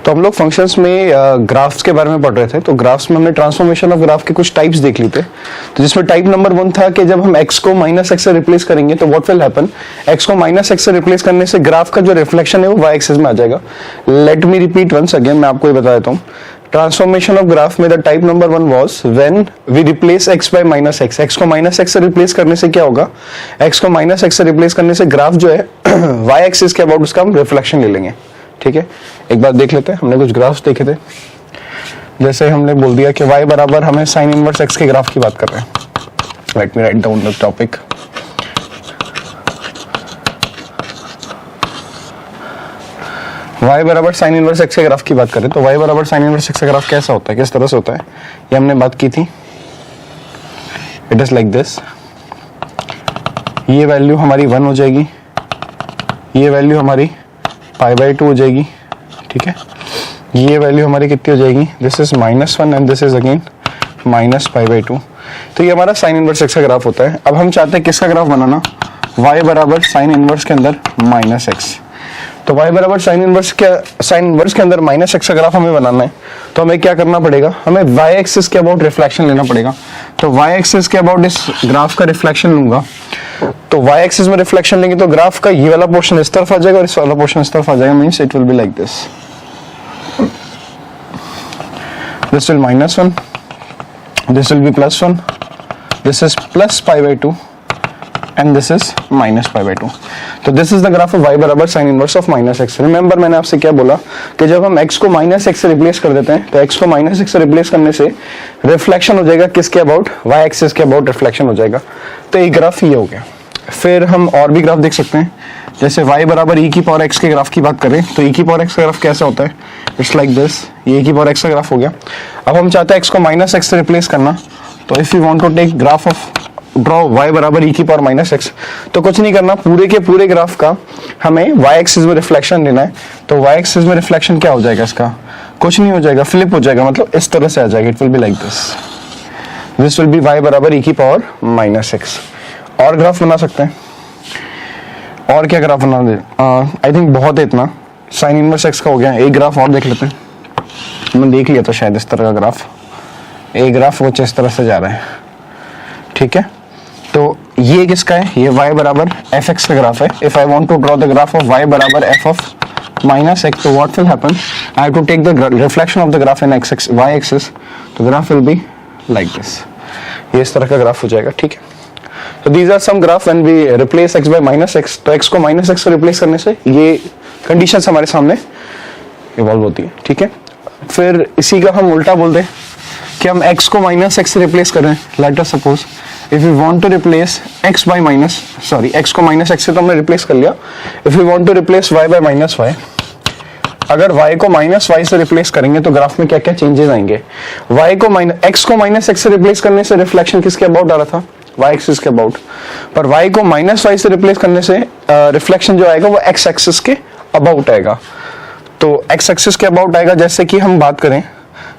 तो हम लोग फंक्शंस में ग्राफ्स के बारे में पढ़ रहे थे। तो ग्राफ्स में हमने ट्रांसफॉर्मेशन ऑफ ग्राफ के कुछ टाइप्स देख लिए थे। तो जिसमें टाइप नंबर 1 था कि जब हम x को माइनस एक्स से रिप्लेस करेंगे तो व्हाट विल हैपन, x को माइनस एक्स से रिप्लेस करने से ग्राफ का जो रिफ्लेक्शन है वो y एक्सिस में आ जाएगा। Let me repeat once again, मैं आपको ये बता देता हूँ। ट्रांसफॉर्मेशन ऑफ ग्राफ में the type number 1 was when we replace x by minus x. x को माइनस एक्स से रिप्लेस करने से क्या होगा, x को माइनस एक्स से रिप्लेस करने से ग्राफ जो है y एक्सिस के अबाउट उसका हम रिफ्लेक्शन ले लेंगे। ठीक है, एक बार देख लेते हैं। हमने कुछ ग्राफ्स देखे थे, जैसे हमने बोल दिया कि y बराबर हमें साइन इनवर्स x के ग्राफ की बात कर रहे हैं। Let me right down the topic. y बराबर साइन इनवर्स x के ग्राफ की बात करें तो y बराबर साइन इनवर्स x का ग्राफ कैसा होता है, किस तरह से होता है, ये हमने बात की थी। It is like this. ये वैल्यू हमारी 1 हो जाएगी, ये वैल्यू हमारी π/2 हो जाएगी। ठीक है, ये वैल्यू हमारी कितनी हो जाएगी, this is -1 and this is again -π/2। तो ये हमारा साइन इनवर्स x का ग्राफ होता है। अब हम चाहते हैं किसका ग्राफ बनाना, y बराबर साइन इनवर्स के अंदर -x। तो y बराबर साइन इनवर्स के अंदर -x का ग्राफ हमें बनाना है। तो हमें क्या करना पड़ेगा, हमें y एक्सिस के अबाउट रिफ्लेक्शन लेना पड़ेगा। तो y एक्सिस के अबाउट इस ग्राफ का रिफ्लेक्शन लूंगा। तो y एक्सिस में रिफ्लेक्शन लेंगे तो ग्राफ का ये वाला पोर्शन इस तरफ आ जाएगा और इस वाला पोर्शन इस तरफ आ जाएगा। Means it will be like this, this will -1, this will be +1, this is +π/2 and this is -π/2। तो this is the graph of y बराबर sin inverse of -x। Remember मैंने आपसे क्या बोला कि जब हम x को -x से रिप्लेस कर देते हैं तो x को -x से रिप्लेस करने से रिफ्लेक्शन हो जाएगा किसके अबाउट, y एक्सिस के अबाउट रिफ्लेक्शन हो जाएगा। तो एक ग्राफ ये हो गया। फिर हम और भी ग्राफ देख सकते हैं, जैसे y बराबर e की पावर x के ग्राफ की बात करें तो e की पावर x का ग्राफ कैसा होता है, इट्स लाइक दिस। ये e की पावर x का ग्राफ हो गया। अब हम चाहते हैं x को -x से रिप्लेस करना। तो if you want to take graph of draw y बराबर e की पावर -x, तो कुछ नहीं करना, पूरे के पूरे ग्राफ का हमें y एक्सिस में रिफ्लेक्शन लेना है। तो y एक्सिस में रिफ्लेक्शन क्या हो जाएगा, इसका कुछ नहीं हो जाएगा, फ्लिप हो जाएगा, मतलब इस तरह से आ जाएगा। It will be like this, this will B y बराबर e की पावर -x। और ग्राफ बना सकते हैं, और क्या ग्राफ बना दे, आई थिंक बहुत है इतना। साइन इनवर्स x का हो गया। एक ग्राफ और देख लेते हैं, मैंने देख लिया था शायद इस तरह का ग्राफ। एक ग्राफ वो इस तरह से जा रहा है। ठीक है, तो ये किसका है, ये y बराबर fx का ग्राफ है। If I want to draw the graph of y बराबर f ऑफ -x, तो what will happen, I have to take the reflection of the graph in y axis. तो graph will be like this, ये इस तरह का graph हो जाएगा। ठीक है, तो these are some graph when we replace x by -x। तो x को -x से रिप्लेस करने से ये कंडीशंस हमारे सामने इवॉल्व होती है। ठीक है, फिर इसी का हम उल्टा बोल दें कि हम x को -x से रिप्लेस कर रहे हैं। Let us suppose if you want to replace x by x को -x से तो हमने रिप्लेस कर लिया। If you want to replace y by -y, अगर y को -y से रिप्लेस करेंगे तो ग्राफ में क्या क्या चेंजेस आएंगे। y को x को -x से रिप्लेस करने से रिफ्लेक्शन किसके अबाउट आ रहा था, y एक्सिस के अबाउट, पर y को -y से रिप्लेस करने से रिफ्लेक्शन जो आएगा वो x एक्सिस के अबाउट आएगा। तो x एक्सिस के अबाउट आएगा। जैसे कि हम बात करें,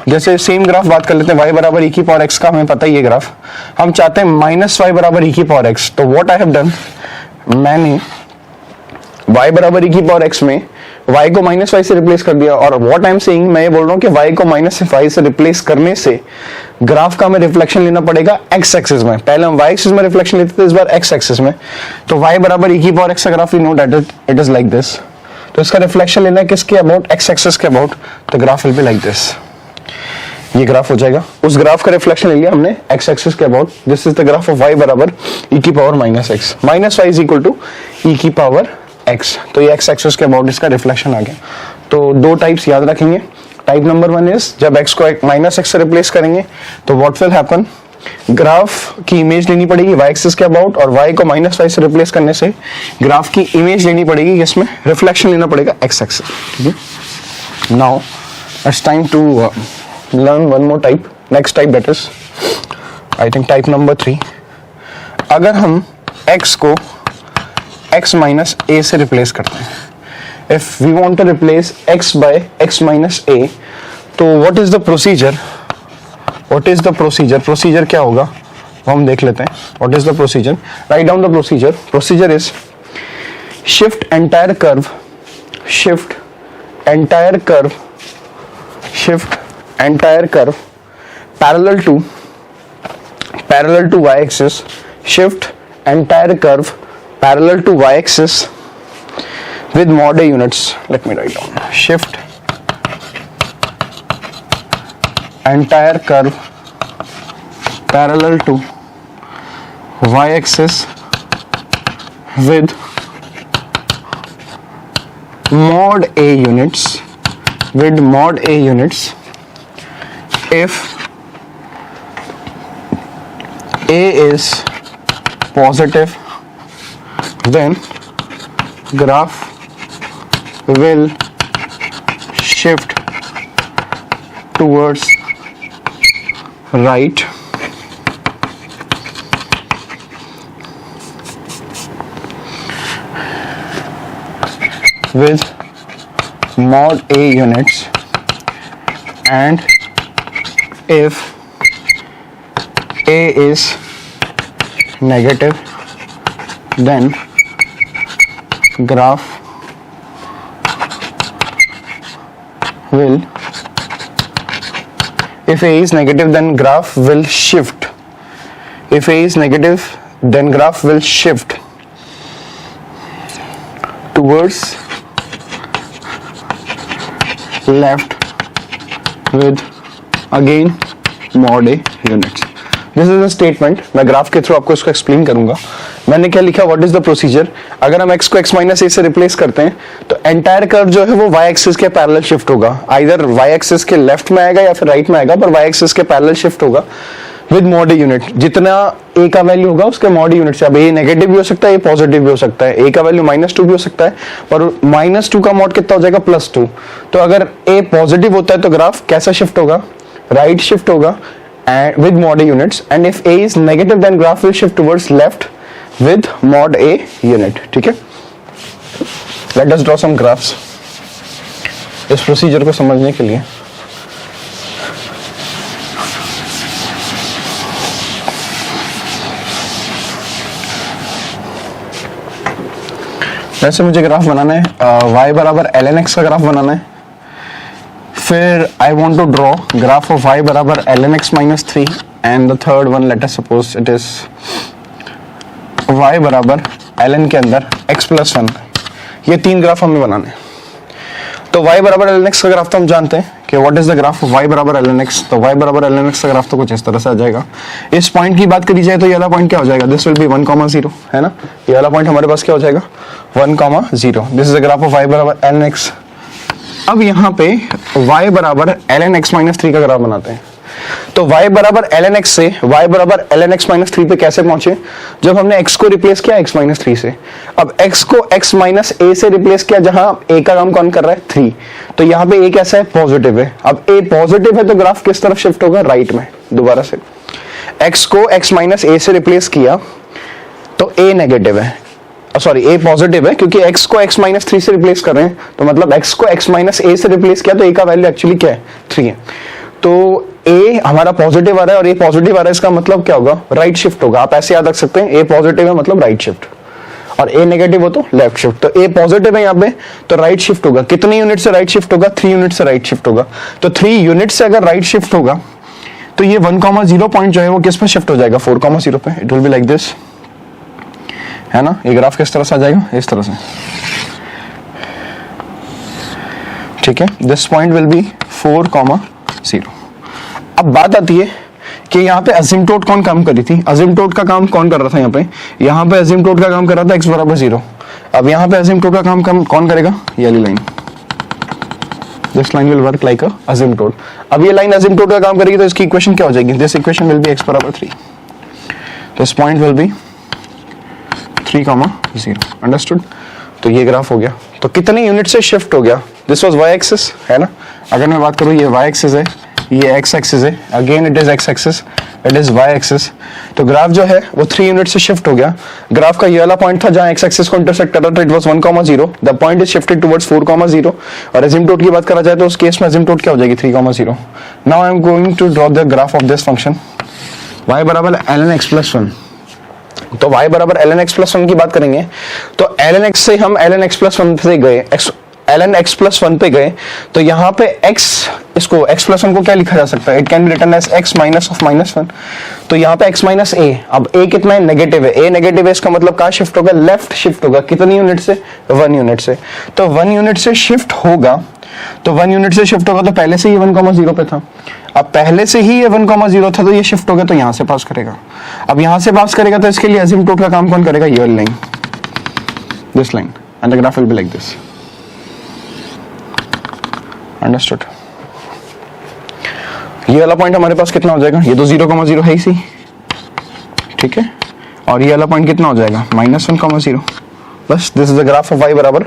जैसे सेम ग्राफ बात कर लेते हैं, y बराबर e की पावर x का हमें पता ही है ग्राफ। हम चाहते हैं -y बराबर e की पावर x। तो व्हाट आई हैव डन, मैंने y बराबर e की पावर x में y को -y से रिप्लेस कर दिया। और व्हाट आई एम सेइंग, मैं ये बोल रहा हूँ कि y को -y से रिप्लेस करने से ग्राफ का हमें रिफ्लेक्शन लेना पड़ेगा x एक्सिस में। पहले हम y एक्सिस में रिफ्लेक्शन लेते थे, इस बार x एक्सिस में। तो y बराबर e की पावर x का graph you know that it is like this. तो इसका रिफ्लेक्शन लेना है किसके अबाउट, x एक्सिस के अबाउट। तो graph will be like this, ये ग्राफ हो जाएगा। उस ग्राफ का रिफ्लेक्शन ले लिया हमने x एक्सिस के about. This is the graph of y बराबर e की power -x, -y is equal to e की पावर x। तो ये x एक्सिस के अबाउट इसका रिफ्लेक्शन आ गया। तो दो टाइप्स याद रखेंगे। टाइप नंबर 1 इज जब x को -x से रिप्लेस करेंगे तो व्हाट विल हैपन, ग्राफ की इमेज लेनी पड़ेगी y एक्सिस के अबाउट, और y को -y से रिप्लेस करने से ग्राफ की इमेज लेनी पड़ेगी, इसमें रिफ्लेक्शन लेना पड़ेगा x एक्सिस। ठीक है, now it's time to learn one more type, next type, that is I think type number 3। अगर हम x को x minus a से रिप्लेस करते हैं, if we want to replace x by x minus a, तो what is the procedure, procedure क्या होगा वो हम देख लेते हैं। what is the procedure, write down the procedure is shift entire curve shift entire curve parallel to y-axis, shift entire curve parallel to y-axis with mod A units. Let me write down. Shift entire curve parallel to y-axis with mod A units, if A is positive, then graph will shift towards right. With mod A units, and if A is negative, then graph will, if A is negative, then graph will shift. If A is negative, then graph will shift towards left with again mod A units. This is a statement. मैं graph के through आपको इसको explain करूंगा. मैंने क्या लिखा, what is the procedure. अगर हम x को x माइनस ए से रिप्लेस करते हैं तो एंटायर कर्व जो है वो y एक्सिस के पैरेलल शिफ्ट होगा. आइदर y एक्सिस के लेफ्ट में आएगा या फिर राइट में आएगा, पर y एक्सिस के पैरेलल शिफ्ट होगा विद मॉड ए यूनिट. जितना a का वैल्यू होगा उसके मॉड ए यूनिट से. अब a नेगेटिव भी हो सकता है, a पॉजिटिव भी हो सकता है. a का वैल्यू -2 भी हो सकता है, पर -2 का मॉड कितना हो जाएगा, +2. तो अगर a पॉजिटिव होता है तो ग्राफ कैसा शिफ्ट होगा, राइट शिफ्ट होगा and with mod A units, and if A is negative then graph will shift towards left with mod A unit. ठीक है, let us draw some graphs इस procedure को समझने के लिए. वैसे मुझे ग्राफ बनाना है, y बराबर ln x का ग्राफ बनाना है. फिर I want to draw graph of y बराबर ln x minus 3, and the third one let us suppose it is y बराबर ln के अंदर x plus 1. ये तीन ग्राफ हमें बनाने हैं. तो y बराबर ln x का ग्राफ तो हम जानते हैं कि what is the graph of y बराबर ln x. तो y बराबर ln x का ग्राफ तो कुछ इस तरह से आ जाएगा. इस पॉइंट की बात करी जाए तो ये वाला पॉइंट क्या हो जाएगा, दिस विल बी 1,0 है ना. ये वाला पॉइंट हमारे पास क्या हो जाएगा, 1,0. This is the graph of y बराबर ln x. अब यहाँ पे y बराबर ln x माइनस 3 का ग्राफ बनाते हैं. तो y बराबर ln x से y बराबर ln x माइनस 3 पे कैसे पहुंचे, जब हमने x को रिप्लेस किया x माइनस 3 से. अब x को x माइनस a से रिप्लेस किया, जहां a का काम कौन कर रहा है, 3. तो यहाँ पे a कैसा है, पॉजिटिव है. अब a पॉजिटिव है तो ग्राफ किस तरफ शिफ्ट होगा, राइट में. दोबारा से x को x माइनस a से रिप्लेस किया तो a नेगेटिव है, सॉरी a पॉजिटिव है, क्योंकि x को x माइनस 3 से रिप्लेस कर रहे हैं. तो मतलब x को x माइनस a से रिप्लेस किया तो a का वैल्यू एक्चुअली क्या है, 3 है. तो a हमारा पॉजिटिव आ रहा है और a पॉजिटिव आ रहा है, इसका मतलब क्या होगा, राइट शिफ्ट होगा. आप ऐसे याद रख सकते हैं, a पॉजिटिव है मतलब राइट शिफ्ट, और a नेगेटिव हो तो लेफ्ट शिफ्ट. तो a पॉजिटिव है यहाँ पे तो राइट शिफ्ट होगा. कितनी यूनिट से राइट शिफ्ट होगा, 3 यूनिट से राइट शिफ्ट होगा. तो 3 यूनिट से अगर राइट शिफ्ट होगा तो ये 1,0 पॉइंट जो है वो किस पे शिफ्ट हो जाएगा, 4,0 पे. It will be like this, है ना. ये ग्राफ किस तरह से आ जाएगा, इस तरह से. ठीक है, दिस पॉइंट विल बी 4,0. अब बात आती है कि यहाँ पे असिम्प्टोट कौन काम कर रही थी. असिम्प्टोट का काम कौन कर रहा था यहाँ पे असिम्प्टोट का काम कर रहा था x बराबर 0. अब यहाँ पे असिम्प्टोट का काम कौन करेगा, ये वाली line. This line will work like a asymptote. अब ये लाइन असिम्प्टोट का काम करेगी तो इसकी इक्वेशन क्या हो जाएगी, this equation will be x बराबर 3. This point will be 3,0. Understood. तो ये ग्राफ हो गया. तो कितने यूनिट से शिफ्ट हो गया, दिस वाज y एक्सिस, है ना. अगर मैं बात करूं, ये y एक्सिस है, ये x एक्सिस है, again it is x axis, it is y axis. तो ग्राफ जो है वो 3 यूनिट से शिफ्ट हो गया. ग्राफ का ये वाला पॉइंट था जहां x एक्सिस को इंटरसेक्ट कर रहा था, it was 1,0. The point is shifted towards 4,0. और असिम्प्टोट की बात करा जाए तो उस केस में असिम्प्टोट क्या हो जाएगी, 3,0. Now I am going to draw the graph of this function y बराबर ln x प्लस 1. तो y बराबर ln x प्लस 1 की बात करेंगे तो ln x से हम ln x प्लस 1 से गए, x ln x प्लस 1 पे गए तो यहाँ पे x, इसको x प्लस 1 को क्या लिखा जा सकता है, it can be written as x minus of -1। तो यहाँ पे x माइनस a, अब a कितना है, नेगेटिव है, a नेगेटिव है, इसका मतलब कहाँ शिफ्ट होगा, लेफ्ट शिफ्ट होगा, कितनी यूनिट से, 1 यूनिट से। तो 1 यूनिट से शिफ्ट होगा, तो 1 यूनिट से शिफ्ट होगा तो पहले से ही 1,0 पे था, अब पहले से ही ये 1,0 था तो ये शिफ्ट हो गया तो यहां से पास करेगा। अब यहां से पास करेगा तो इसके लिए एसिम्पटोट का काम कौन करेगा, ये वाली line, this line, and the graph will be like this. Understood. ये वाला पॉइंट हमारे पास कितना हो जाएगा, ये तो 0,0 है ही सी, ठीक है, और ये वाला पॉइंट कितना हो जाएगा, -1,0। बस this is the graph of y बराबर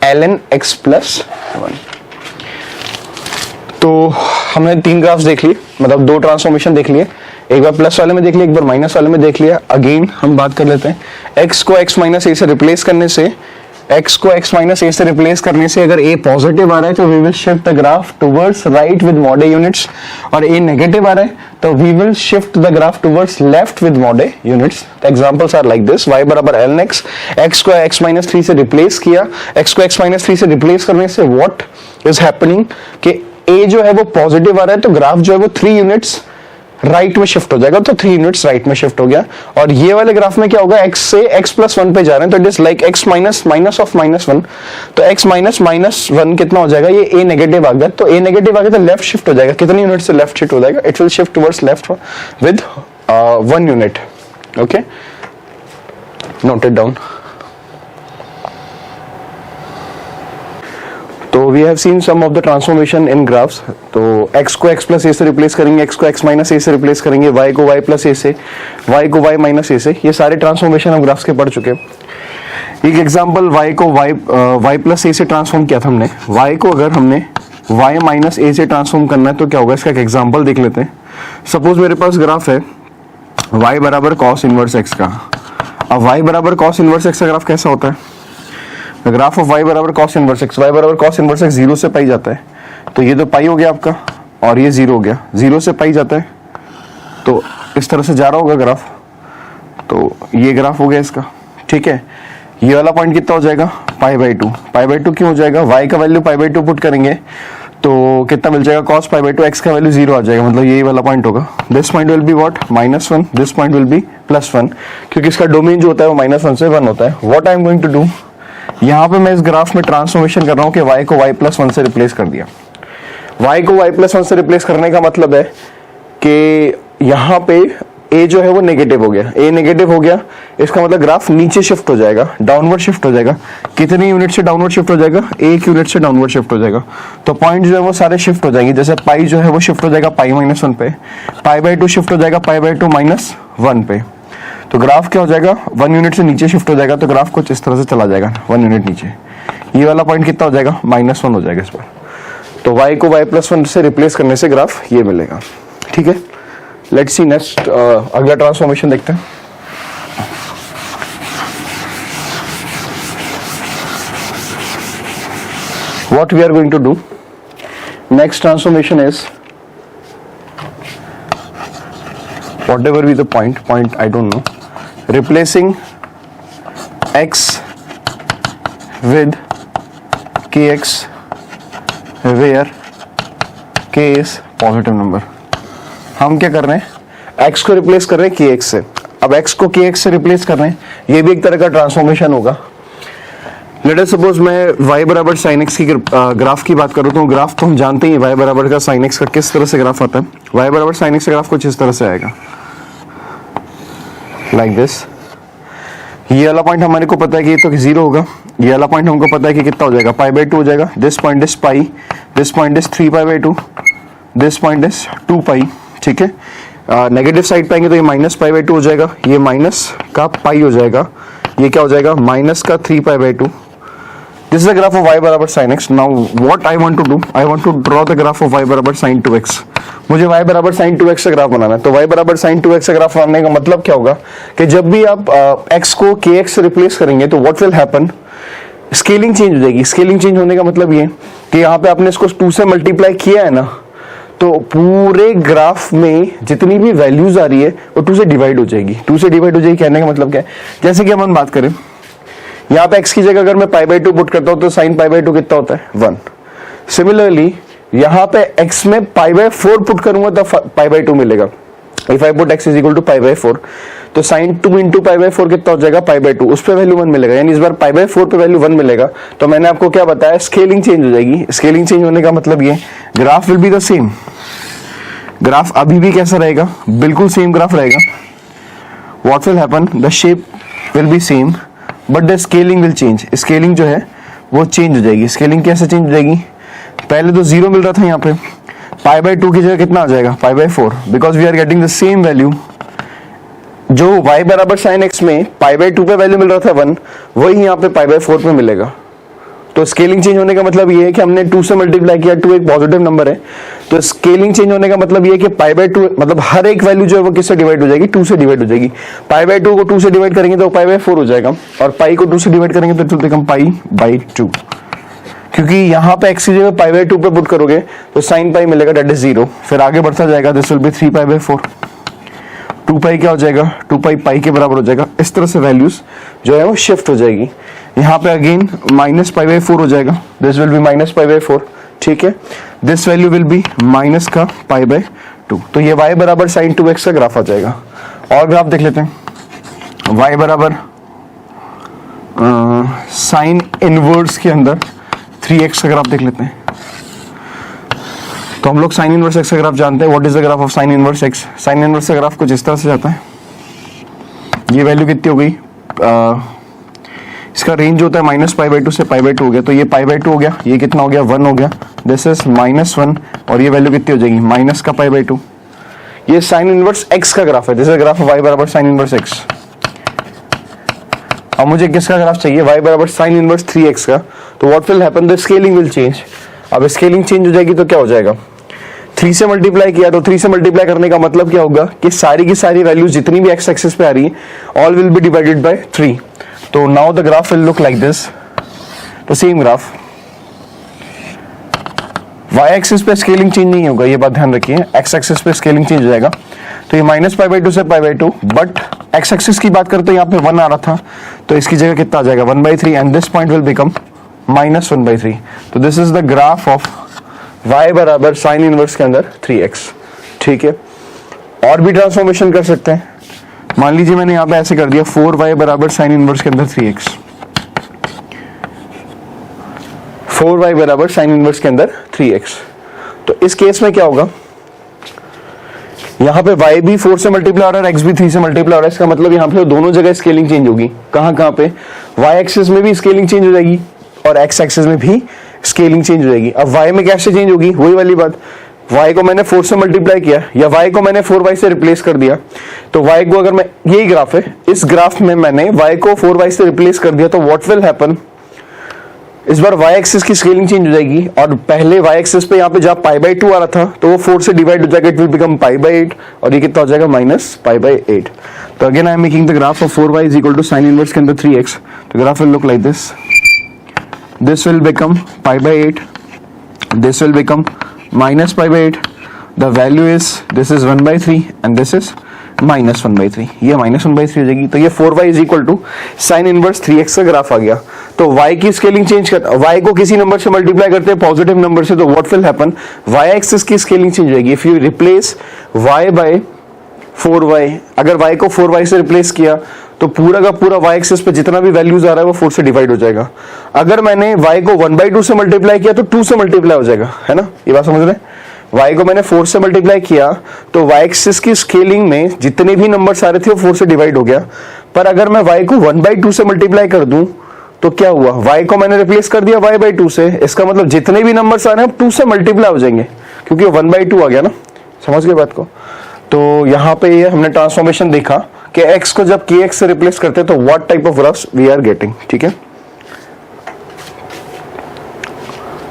ln x प्लस 1। तो हमने 3 ग्राफ्स देख लिए, मतलब 2 ट्रांसफॉर्मेशन देख लिए, एक बार प्लस वाले में देख लिया, एक बार माइनस वाले में देख लिया। अगेन हम बात कर लेते हैं, x को x माइनस a से रिप्लेस करने से, x को x माइनस a से रिप्लेस करने से अगर a पॉजिटिव आ रहा है तो we will shift the graph towards right with mod a units, और a नेगेटिव आ रहा है तो we will shift the graph towards left with mod a units. Examples are like this, y बराबर ln x, x को x minus 3 से replace किया, x को x माइनस 3 से रिप्लेस करने से व्हाट इज हैपनिंग कि a जो है वो पॉजिटिव आ रहा है तो ग्राफ जो है वो 3 यूनिट्स राइट में शिफ्ट हो जाएगा, तो 3 यूनिट्स राइट में शिफ्ट हो गया। और ये वाले ग्राफ में क्या होगा, x से x प्लस 1 पे जा रहे हैं तो it is like x minus minus of -1, तो x माइनस -1 कितना हो जाएगा, ये a नेगेटिव आ गया, तो a नेगेटिव आ गया तो लेफ्ट शिफ्ट हो जाएगा, कितनी यूनिट से लेफ्ट शिफ्ट हो जाएगा, it will shift towards left with 1 unit. Okay, note it down. तो we have seen some of the transformation in graphs. तो x को x प्लस a से रिप्लेस करेंगे, x को x माइनस a से replace करेंगे, y को y plus a से, y को y माइनस a से, ये सारे ट्रांसफॉर्मेशन हम ग्राफ्स के पढ़ चुके हैं। एक एग्जांपल, y को y प्लस a से ट्रांसफॉर्म किया था हमने, y को अगर हमने y माइनस a से ट्रांसफॉर्म करना है तो क्या होगा, इसका एक एग्जाम्पल देख लेते हैं। सपोज मेरे पास ग्राफ है y बराबर कॉस इनवर्स x का। अब y बराबर कॉस इनवर्स x का ग्राफ कैसा होता है, ग्राफ ऑफ y बराबर cos इनवर्स x, y बराबर cos इनवर्स x 0 से पाई जाता है, तो ये तो पाई हो गया आपका और ये 0 हो गया, 0 से पाई जाता है तो इस तरह से जा रहा होगा ग्राफ, तो ये ग्राफ हो गया इसका, ठीक है। ये वाला पॉइंट कितना हो जाएगा, π/2, π/2 क्यों हो जाएगा, y का वैल्यू π/2 पुट करेंगे तो कितना मिल जाएगा, cos π/2, x का वैल्यू 0 आ जाएगा, मतलब यही वाला पॉइंट होगा। This point will be what, -1, this point will be +1, क्योंकि इसका डोमेन जो होता है वो -1 से 1 होता है। What I am going to do, यहाँ पे मैं इस ग्राफ में ट्रांसफॉर्मेशन कर रहा हूँ कि y को y प्लस 1 से रिप्लेस कर दिया। y को y प्लस 1 से रिप्लेस करने का मतलब है कि यहाँ पे a जो है वो नेगेटिव हो गया, a नेगेटिव हो गया, इसका मतलब ग्राफ नीचे शिफ्ट हो जाएगा, डाउनवर्ड शिफ्ट हो जाएगा। कितनी यूनिट से डाउनवर्ड शिफ्ट हो जाएगा, 1 यूनिट से डाउनवर्ड शिफ्ट हो जाएगा। तो पॉइंट जो है वो सारे शिफ्ट हो जाएंगे, जैसे पाई जो है वो शिफ्ट हो जाएगा π-1 पे, π/2 शिफ्ट हो जाएगा π/2 -1 पे, तो ग्राफ क्या हो जाएगा, 1 यूनिट से नीचे शिफ्ट हो जाएगा, तो ग्राफ कुछ इस तरह से चला जाएगा 1 यूनिट नीचे। ये वाला पॉइंट कितना हो जाएगा, -1 हो जाएगा इस पर। तो y को y प्लस 1 से रिप्लेस करने से ग्राफ ये मिलेगा, ठीक है। लेट्स सी नेक्स्ट, अगला ट्रांसफॉर्मेशन देखते हैं। What we are going to do, next transformation is whatever be the point I don't know, replacing x with kx where k is positive number। हम क्या कर रहे हैं, x को रिप्लेस कर रहे हैं kx से। अब x को kx से रिप्लेस कर रहे हैं, ये भी एक तरह का ट्रांसफॉर्मेशन होगा। लेट अस सपोज मैं y बराबर साइन x की ग्राफ की बात करूँ तो ग्राफ तो हम जानते ही y बराबर का साइन x का किस तरह से ग्राफ आता है। y बराबर साइन x का ग्राफ कुछ इस तरह से आएगा, लाइक दिस। ये वाला पॉइंट हमारे को पता है कि ये तो 0 होगा, ये वाला पॉइंट हमको पता है कि कितना हो जाएगा, π/2 हो जाएगा। This point is pi, this point is 3π/2, this point is 2π, ठीक है। नेगेटिव साइड पाएंगे तो ये -π/2 हो जाएगा, ये माइनस का पाई हो जाएगा, ये क्या हो जाएगा, माइनस का 3π/2। This is the graph of y बराबर sin x। Now what I want to do, I want to draw the graph of y बराबर sin 2x। मुझे y बराबर sin 2x का ग्राफ बनाना है। तो y बराबर sin 2x का graph बनाने का मतलब क्या होगा कि जब भी आप x को kx से रिप्लेस करेंगे तो what will happen, scaling change हो जाएगी। स्केलिंग चेंज होने का मतलब ये कि यहाँ पे आपने इसको 2 से मल्टीप्लाई किया है ना, तो पूरे ग्राफ में जितनी भी वैल्यूज आ रही है वो 2 से डिवाइड हो जाएगी। 2 से डिवाइड हो जाएगी कहने का मतलब क्या है, जैसे कि हम बात करें यहाँ पे x की जगह अगर मैं पाई बाई 2 पुट करता हूँ तो साइन पाई बाई 2 कितना होता है 1। सिमिलरली यहाँ पे x में पाई बाई 4 पुट करूंगा तो पाई बाई 2 मिलेगा। If I put x is equal to pi by 4 तो साइन 2 इंटू पाई बाई 4 कितना हो जाएगा पाई बाई 2, उस पर वैल्यू 1 मिलेगा, यानी इस बार पाई बाई 4 पे वैल्यू 1 मिलेगा। तो मैंने आपको क्या बताया, स्केलिंग चेंज हो जाएगी। स्केलिंग चेंज होने का मतलब ये graph will be the same, graph अभी भी कैसा रहेगा, बिल्कुल सेम ग्राफ रहेगा। What will happen, the shape will be same but the scaling will change. Scaling जो है वो चेंज हो जाएगी। स्केलिंग कैसे चेंज हो जाएगी, पहले तो 0 मिल रहा था, यहाँ पे पाई बाई 2 की जगह कितना आ जाएगा pi by 4, because we are getting the same value. जो y बराबर साइन x में पाई बाई 2 पे वैल्यू मिल रहा था 1, वही यहाँ पे पाई बाई 4 पे मिलेगा। तो स्केलिंग चेंज होने का मतलब ये है कि हमने 2 से मल्टीप्लाई किया, 2 एक पॉजिटिव नंबर है, तो स्केलिंग चेंज होने का मतलब ये है कि पाई बाई 2 मतलब हर एक वैल्यू जो है वो किससे डिवाइड हो जाएगी, 2 से डिवाइड हो जाएगी। पाई बाई 2 को 2 से डिवाइड करेंगे तो पाई बाई 4 हो जाएगा, और पाई को 2 से डिवाइड करेंगे तो it will become pi by 2। क्योंकि यहाँ पे x की जगह पाई बाई 2 पे पुट करोगे तो साइन पाई मिलेगा, दैट इज 0। फिर आगे बढ़ता जाएगा, this will B 3 pi by 4, 2 पाई क्या हो जाएगा 2 पाई पाई के बराबर हो जाएगा। इस तरह से वैल्यूज जो है वो शिफ्ट हो जाएगी। यहाँ पे अगेन माइनस पाई बाई 4 हो जाएगा, this will B minus pi by 4, ठीक है। This value will be minus का पाई बाई 2। तो ये y बराबर साइन 2x का ग्राफ आ जाएगा। और ग्राफ देख लेते हैं, y बराबर साइन इनवर्स के अंदर 3x का ग्राफ देख लेते हैं। तो हम लोग साइन इनवर्स x का ग्राफ जानते हैं। What is the graph of sine inverse x? Sine inverse का ग्राफ कुछ इस तरह से जाता है। ये वैल्यू कितनी हो गई, इसका रेंज होता है माइनस पाई बाई 2 से पाई बाई 2 हो गया, तो ये पाई बाई 2 हो गया, ये कितना हो गया 1 हो गया, दिस इज -1, और ये वैल्यू कितनी हो जाएगी माइनस का पाई बाई 2। ये साइन इनवर्स x का ग्राफ है, दिस इज ग्राफ y बराबर साइन इनवर्स x। अब मुझे किसका ग्राफ चाहिए, y बराबर साइन इनवर्स 3x का। तो what will happen, the scaling will change. अब स्केलिंग चेंज हो जाएगी तो क्या हो जाएगा, 3 से मल्टीप्लाई किया, तो 3 से मल्टीप्लाई करने का मतलब क्या होगा कि सारी की सारी वैल्यूज जितनी भी x एक्सिस पे आ रही है all will be divided by 3। तो now the graph will look like this, the same graph. y axis पे स्केलिंग चेंज नहीं होगा, ये बात ध्यान रखिए, x एक्सिस पे स्केलिंग चेंज हो जाएगा। तो ये माइनस पाई बाई 2 से पाई बाई 2, बट x एक्सिस की बात करते हैं यहाँ पे 1 आ रहा था, तो इसकी जगह कितना आ जाएगा 1/3, and this point will become -1/3। तो this is the graph of y बराबर साइन इनवर्स के अंदर 3x, ठीक है। और भी ट्रांसफॉर्मेशन कर सकते हैं। मान लीजिए मैंने यहाँ पे ऐसे कर दिया 4y बराबर साइन इनवर्स के अंदर 3x, 4y बराबर साइन इनवर्स के अंदर 3x। तो इस केस में क्या होगा, यहाँ पे y भी 4 से मल्टीप्लाई हो रहा है, x भी 3 से मल्टीप्लाई हो रहा है। इसका मतलब यहाँ पे दोनों जगह स्केलिंग चेंज होगी। कहाँ पे, y एक्सिस में भी स्केलिंग चेंज हो जाएगी और x एक्सिस में भी स्केलिंग चेंज हो जाएगी। अब y में कैसे चेंज होगी, वही वाली बात, y को मैंने 4 से मल्टीप्लाई किया या y को मैंने 4y से रिप्लेस कर दिया। तो y को अगर मैं, यही ग्राफ है, इस ग्राफ में मैंने y को 4y से रिप्लेस कर दिया, तो व्हाट विल हैपन, इस बार y एक्सिस की स्केलिंग चेंज हो जाएगी, और पहले y एक्सिस पे यहाँ पे जहाँ पाई बाई 2 आ रहा था तो वो 4 से डिवाइड हो जाएगा, it will become pi by 8, और ये कितना हो जाएगा माइनस पाई बाई 8। तो again I am making the graph of 4y is equal to sine inverse के अंदर 3x। तो graph will look like this, this will become pi by 8, this will become minus pi by 8, the value is, this is 1/3 and this is minus 1/3, ये -1/3 हो जाएगी। तो ये 4y is equal to sin inverse 3x का graph आ गया। तो y की scaling change कर, y को किसी नंबर से मल्टीप्लाई करते हैं पॉजिटिव नंबर से, तो what will happen, y axis की स्केलिंग चेंज हो जाएगी। If you replace y by 4y, अगर y को 4y से रिप्लेस किया तो पूरा का पूरा y एक्सिस पे जितना भी वैल्यूज आ रहा है वो 4 से डिवाइड हो जाएगा। अगर मैंने y को 1/2 से मल्टीप्लाई किया तो 2 से मल्टीप्लाई हो जाएगा, है ना, ये बात समझ रहे हैं। y को मैंने 4 से मल्टीप्लाई किया तो y एक्सिस की स्केलिंग में जितने भी नंबर्स आ रहे थे वो 4 से डिवाइड हो गया। पर अगर मैं y को 1/2 से मल्टीप्लाई कर दूं तो क्या हुआ, y को मैंने रिप्लेस कर दिया y/2 से, इसका मतलब जितने भी नंबर्स आ रहे हैं 2 से मल्टीप्लाई हो जाएंगे, क्योंकि 1/2 आ गया ना, समझ गए बात को। तो यहाँ पे ये हमने ट्रांसफॉर्मेशन देखा कि x को जब kx से रिप्लेस करते हैं तो what type of graphs we are getting, ठीक है।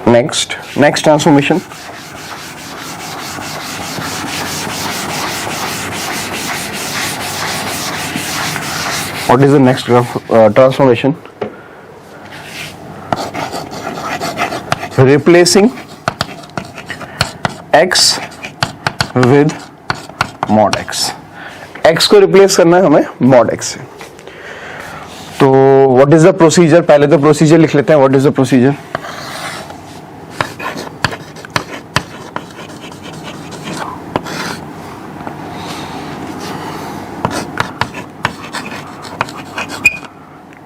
Next transformation, what is the next transformation, replacing x with mod x। x को रिप्लेस करना है हमें mod x से। तो व्हाट इज द प्रोसीजर, पहले तो प्रोसीजर लिख लेते हैं. What is the procedure?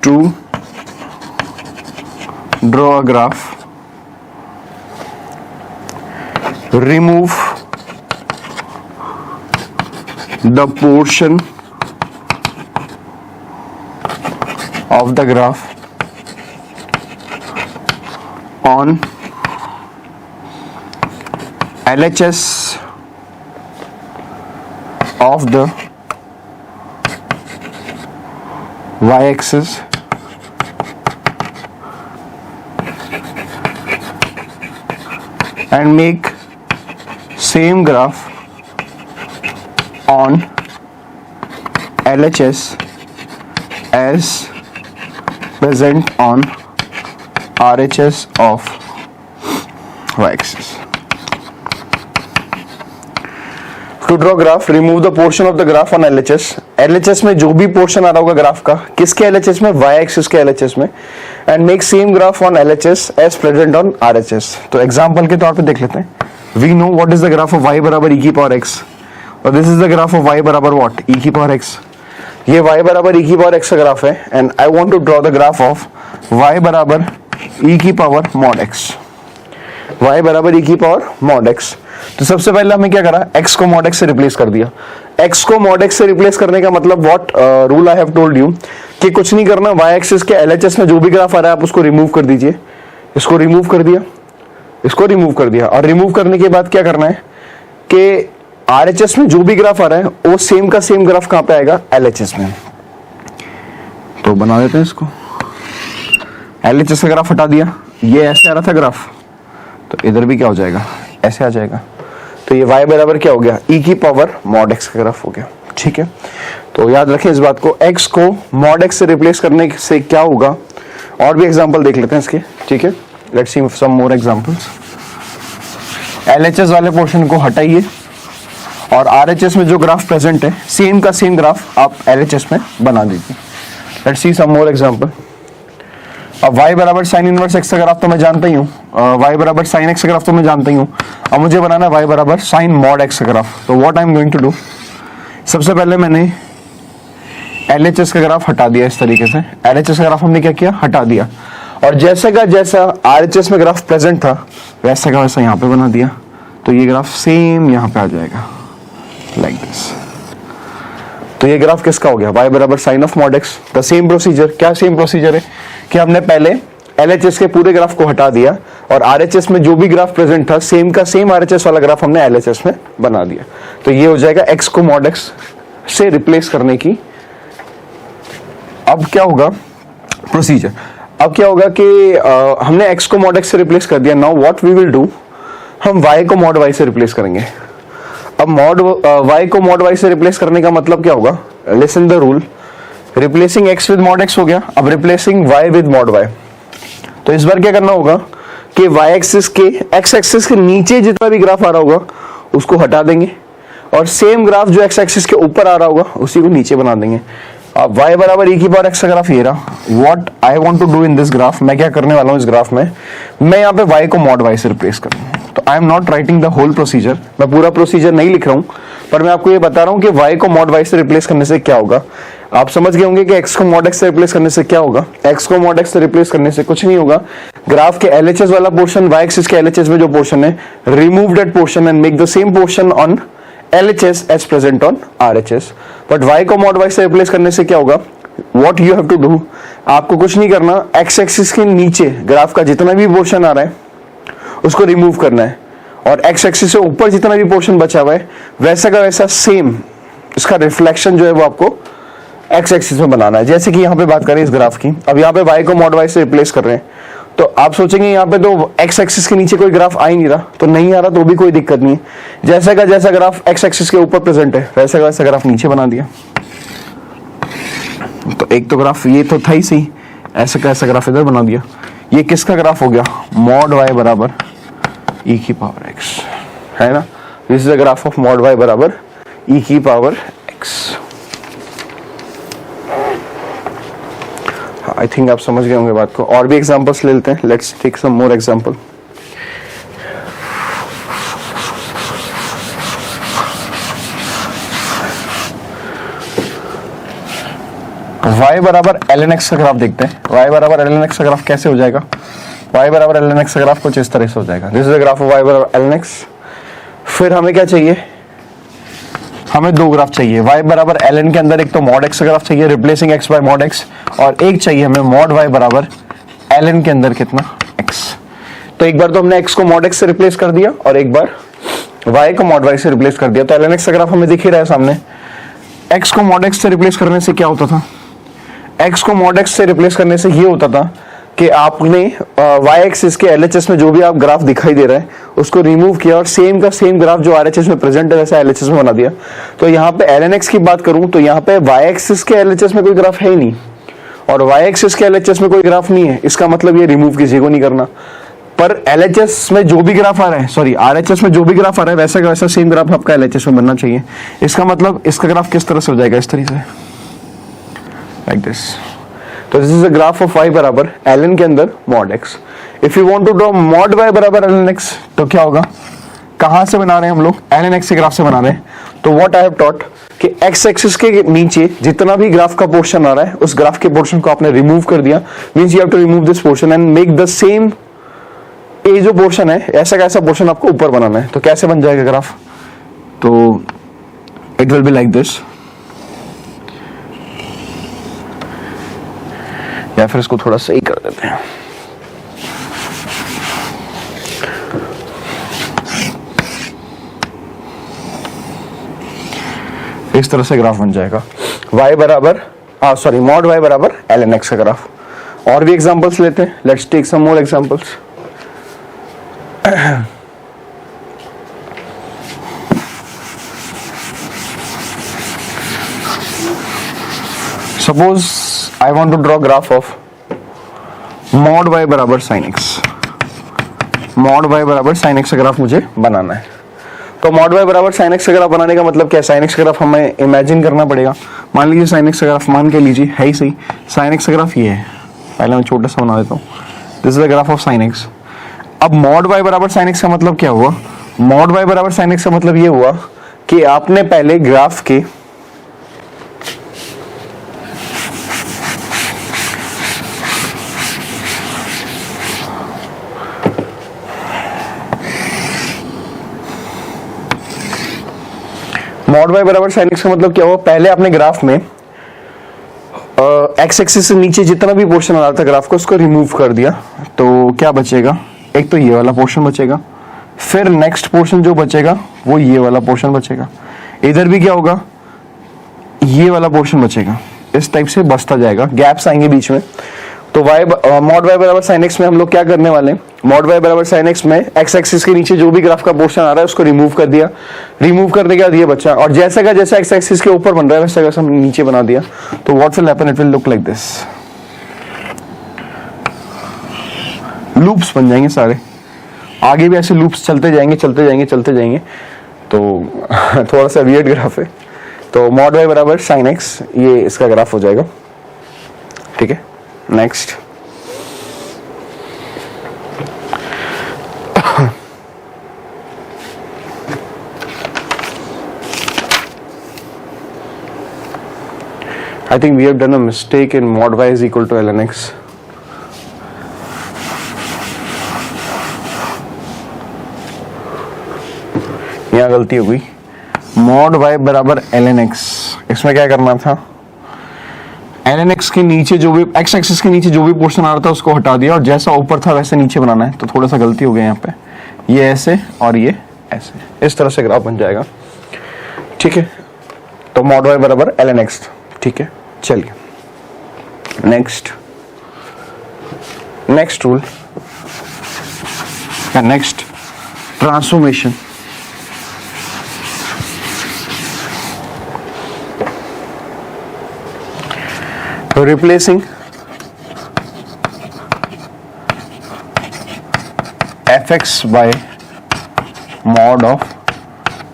To draw a graph, remove the portion of the graph on LHS of the y-axis and make same graph on LHS as present on RHS of y-axis. To draw graph, remove the portion of the graph on LHS. LHS में जो भी portion आ रहा होगा graph का, किसके LHS में? y axis के LHS में. And make same graph on LHS as present on RHS. तो एग्जांपल के तौर पे देख लेते हैं. We know what is the graph of y बराबर e की पावर x, और this is the graph of y बराबर व्हाट? e की पावर x. ये y बराबर e की पावर x का ग्राफ है, and I want to draw the graph of y बराबर e की पावर मॉड x. y बराबर e की पावर मॉड x. तो सबसे पहले हमें क्या करा? x को मॉड x से रिप्लेस कर दिया. x को मॉड x से रिप्लेस करने का मतलब what rule I have told you कि कुछ नहीं करना. y एक्सिस के LHS में जो भी ग्राफ आ रहा है आप उसको रिमूव कर दीजिए. इसको रिमूव कर दिया, इसको रिमूव कर दिया, और रिमूव करने के बाद क्या करना है कि RHS में जो भी ग्राफ आ रहा है वो सेम का सेम ग्राफ कहां पे आएगा? LHS में. तो बना देते हैं इसको. LHS का ग्राफ हटा दिया, ये ऐसे आ रहा था ग्राफ, तो इधर भी क्या हो जाएगा? ऐसे आ जाएगा. तो ये y बराबर क्या हो गया? e की पावर मॉड x का ग्राफ हो गया. ठीक है, तो याद रखें इस बात को. x को मॉड x से रिप्लेस करने से क्या होगा? और भी एग्जांपल देख लेते हैं इसके. ठीक है, let's see some more examples. LHS वाले पोर्शन को हटाइए और RHS में जो ग्राफ प्रेजेंट है सेम का सेम ग्राफ आप LHS में बना दीजिए. Let's see some more example. अब y बराबर साइन इनवर्स x का ग्राफ तो मैं जानता ही हूँ, y बराबर साइन x का ग्राफ तो मैं जानता ही हूँ. अब मुझे बनाना है y बराबर साइन मॉड x का ग्राफ. तो what I am going to do, सबसे पहले मैंने LHS का ग्राफ हटा दिया. इस तरीके से LHS का ग्राफ हमने क्या किया? हटा दिया. और जैसे का जैसा RHS में ग्राफ प्रेजेंट था वैसा का वैसा यहाँ पे बना दिया. तो ये ग्राफ सेम यहाँ पे आ जाएगा लाइक दिस. तो ये ग्राफ किसका हो गया? y बराबर sine of mod x. The same procedure. क्या सेम प्रोसीजर है कि हमने पहले LHS के पूरे ग्राफ को हटा दिया और RHS में जो भी ग्राफ प्रेजेंट था सेम का सेम RHS वाला ग्राफ हमने LHS में बना दिया. तो ये हो जाएगा x को मॉड x से रिप्लेस करने की. अब क्या होगा प्रोसीजर? अब क्या होगा कि हमने x को मॉड x से रिप्लेस कर दिया. Now what we will do, हम y को मॉड y से रिप्लेस करेंगे. अब मॉड y को मॉड y से रिप्लेस करने का मतलब क्या होगा? Listen the rule. Replacing x with mod x हो गया. अब replacing y with mod y. तो इस बार क्या करना होगा कि y एक्सिस के x एक्सिस के नीचे जितना भी ग्राफ आ रहा होगा उसको हटा देंगे और सेम ग्राफ जो x एक्सिस के ऊपर आ रहा होगा उसी को नीचे बना देंगे. अब y बराबर e की पावर x का ग्राफ ये रहा. What I want to do in this graph, मैं क्या करने वाला हूँ इस ग्राफ में, मैं यहाँ पे y को मॉड y से रिप्लेस करूँ. तो I am not writing the whole procedure, मैं पूरा प्रोसीजर नहीं लिख रहा हूँ, पर मैं आपको ये बता रहा हूँ कि y को मॉड y से रिप्लेस करने से क्या होगा. आप समझ गए होंगे कि x को मॉड x से रिप्लेस करने से क्या होगा. x को मॉड x से रिप्लेस करने से कुछ नहीं होगा. ग्राफ के LHS वाला पोर्शन, y एक्सिस के LHS में जो पोर्शन है, remove that portion and make the same portion on LHS as present on RHS. But y को मॉड y से रिप्लेस करने से क्या होगा? What you have to do, आपको कुछ नहीं करना. x एक्सिस के नीचे ग्राफ का जितना भी पोर्शन आ रहा है उसको रिमूव करना है और x एक्सिस से ऊपर जितना भी पोर्शन बचा हुआ है वैसा का वैसा सेम इसका रिफ्लेक्शन जो है वो आपको x एक्सिस में बनाना है. जैसे कि यहाँ पे बात करें इस ग्राफ की. अब यहाँ पे y को मॉड y से रिप्लेस कर रहे हैं तो आप सोचेंगे यहाँ पे तो x एक्सिस के नीचे कोई ग्राफ आ ही नहीं रहा. तो नहीं आ रहा तो भी कोई दिक्कत नहीं है. जैसा का जैसा ग्राफ x एक्सिस के ऊपर प्रेजेंट है वैसा का वैसा ग्राफ नीचे बना दिया. तो एक तो ग्राफ ये तो था ही सही, ऐसा का ऐसा ग्राफ इधर बना दिया. ये किसका ग्राफ हो गया? मॉड y बराबर e की पावर x, है ना. This is the graph of mod y बराबर e की पावर x. आई थिंक आप समझ गए होंगे बात को। और भी एग्जांपल्स ले लेते हैं, let's take some more example. y बराबर ln x का ग्राफ देखते हैं। y बराबर ln x का ग्राफ कैसे हो जाएगा? y बराबर ln x का ग्राफ कुछ इस तरह से हो जाएगा। This is the graph of y बराबर ln x। फिर हमें क्या चाहिए? हमें दो ग्राफ चाहिए। y बराबर ln के अंदर एक तो mod x का ग्राफ चाहिए, replacing x by mod x, और एक चाहिए हमें mod y बराबर ln के अंदर कितना x। तो एक बार तो हमने x को mod x से रिप्लेस कर दिया और एक बार y को mod y से रिप्लेस कर दिया। तो ln x का ग्राफ हमें दिख ही रहा है सामने। x को mod x से रिप्लेस करने से क्या होता था? x को mod x से रिप्लेस करने से ये होता था कि आपने y एक्सिस के LHS में जो भी आप ग्राफ दिखाई दे रहा है उसको रिमूव किया और सेम का सेम ग्राफ जो RHS में प्रेजेंट है वैसा LHS में बना दिया। तो यहाँ पे ln x की बात करूं तो यहाँ पे y एक्सिस के LHS में कोई ग्राफ है ही नहीं और y एक्सिस के LHS में कोई ग्राफ नहीं है। इसका मतलब ये रिमूव किसी को नहीं करना। पर LHS में जो भी ग्राफ आ रहा है, सॉरी RHS में जो भी ग्राफ आ रहा है वैसा का वैसा सेम ग्राफ आपका LHS में बनना चाहिए। इसका मतलब इसका ग्राफ किस तरह से हो जाएगा? इस तरीके से, लाइक दिस। तो this is a graph of y बराबर ln के अंदर mod x। If you want to draw mod y बराबर ln x तो क्या होगा? कहां से बना रहे हैं हम लोग? ln x के ग्राफ से बना रहे हैं। तो व्हाट आई हैव टॉट कि x एक्सिस के नीचे जितना भी ग्राफ का पोर्शन आ रहा है उस ग्राफ के पोर्शन को आपने रिमूव कर दिया। Means you have to remove this portion and make the same, ये जो पोर्शन है ऐसा का ऐसा पोर्शन आपको ऊपर बनाना है। तो कैसे बन जाएगा ग्राफ? तो it will be like this, या फिर इसको थोड़ा सही कर देते हैं। इस तरह से ग्राफ बन जाएगा y बराबर सॉरी mod y बराबर ln x का ग्राफ। और भी एग्जांपल्स लेते हैं, let's take some more examples. Suppose I want to draw graph of mod y बराबर sin x। mod y बराबर sin x का ग्राफ मुझे बनाना है। तो mod y बराबर sin x का ग्राफ बनाने का मतलब क्या है? sin x का ग्राफ हमें इमेजिन करना पड़ेगा। मान लीजिए sin x का ग्राफ मान के लीजिए है ही सही, sin x का ग्राफ ये है। पहले मैं छोटा सा बना देता हूँ। This is the graph of sin x। अब mod y बराबर sin x का मतलब क्या हुआ? mod y बराबर sin x का मतलब ये हुआ कि आपने पहले ग्राफ के mod y बराबर sin x का मतलब क्या हुआ? पहले आपने ग्राफ में x एक्सिस से नीचे जितना भी पोर्शन आ रहा था ग्राफ को उसको रिमूव कर दिया। तो क्या बचेगा? एक तो ये वाला पोर्शन बचेगा, फिर नेक्स्ट पोर्शन जो बचेगा वो ये वाला पोर्शन बचेगा। इधर भी क्या होगा? ये वाला पोर्शन बचेगा। इस टाइप से बचता जाएगा, गैप्स आएंगे बीच में। तो mod y बराबर sin x में हम लोग क्या करने वाले हैं? mod y बराबर sin x में x एक्सिस के नीचे जो भी ग्राफ का पोर्शन आ रहा है उसको रिमूव कर दिया। रिमूव करने के बाद ये बचा, और जैसा का जैसा x एक्सिस के ऊपर बन रहा है वैसा वैसा हमने नीचे बना दिया। तो what will happen? It will look like this. Loops बन जाएंगे सारे, आगे भी ऐसे लूप्स चलते जाएंगे चलते जाएंगे चलते जाएंगे। तो थोड़ा सा वियर्ड ग्राफ है। तो mod y बराबर sin x ये इसका ग्राफ हो जाएगा। ठीक है, next. I think we have done a mistake in mod y is equal to ln x. यहाँ गलती हो गई। mod y बराबर ln x, इसमें क्या करना था? ln x के नीचे जो भी x एक्सिस के नीचे जो भी पोर्शन आ रहा था उसको हटा दिया और जैसा ऊपर था वैसे नीचे बनाना है। तो थोड़ा सा गलती हो गई यहाँ पे, ये ऐसे और ये ऐसे, इस तरह से ग्राफ बन जाएगा। ठीक है, तो mod y बराबर ln x। ठीक है, चलिए नेक्स्ट रूल या next transformation. Replacing fx by mod of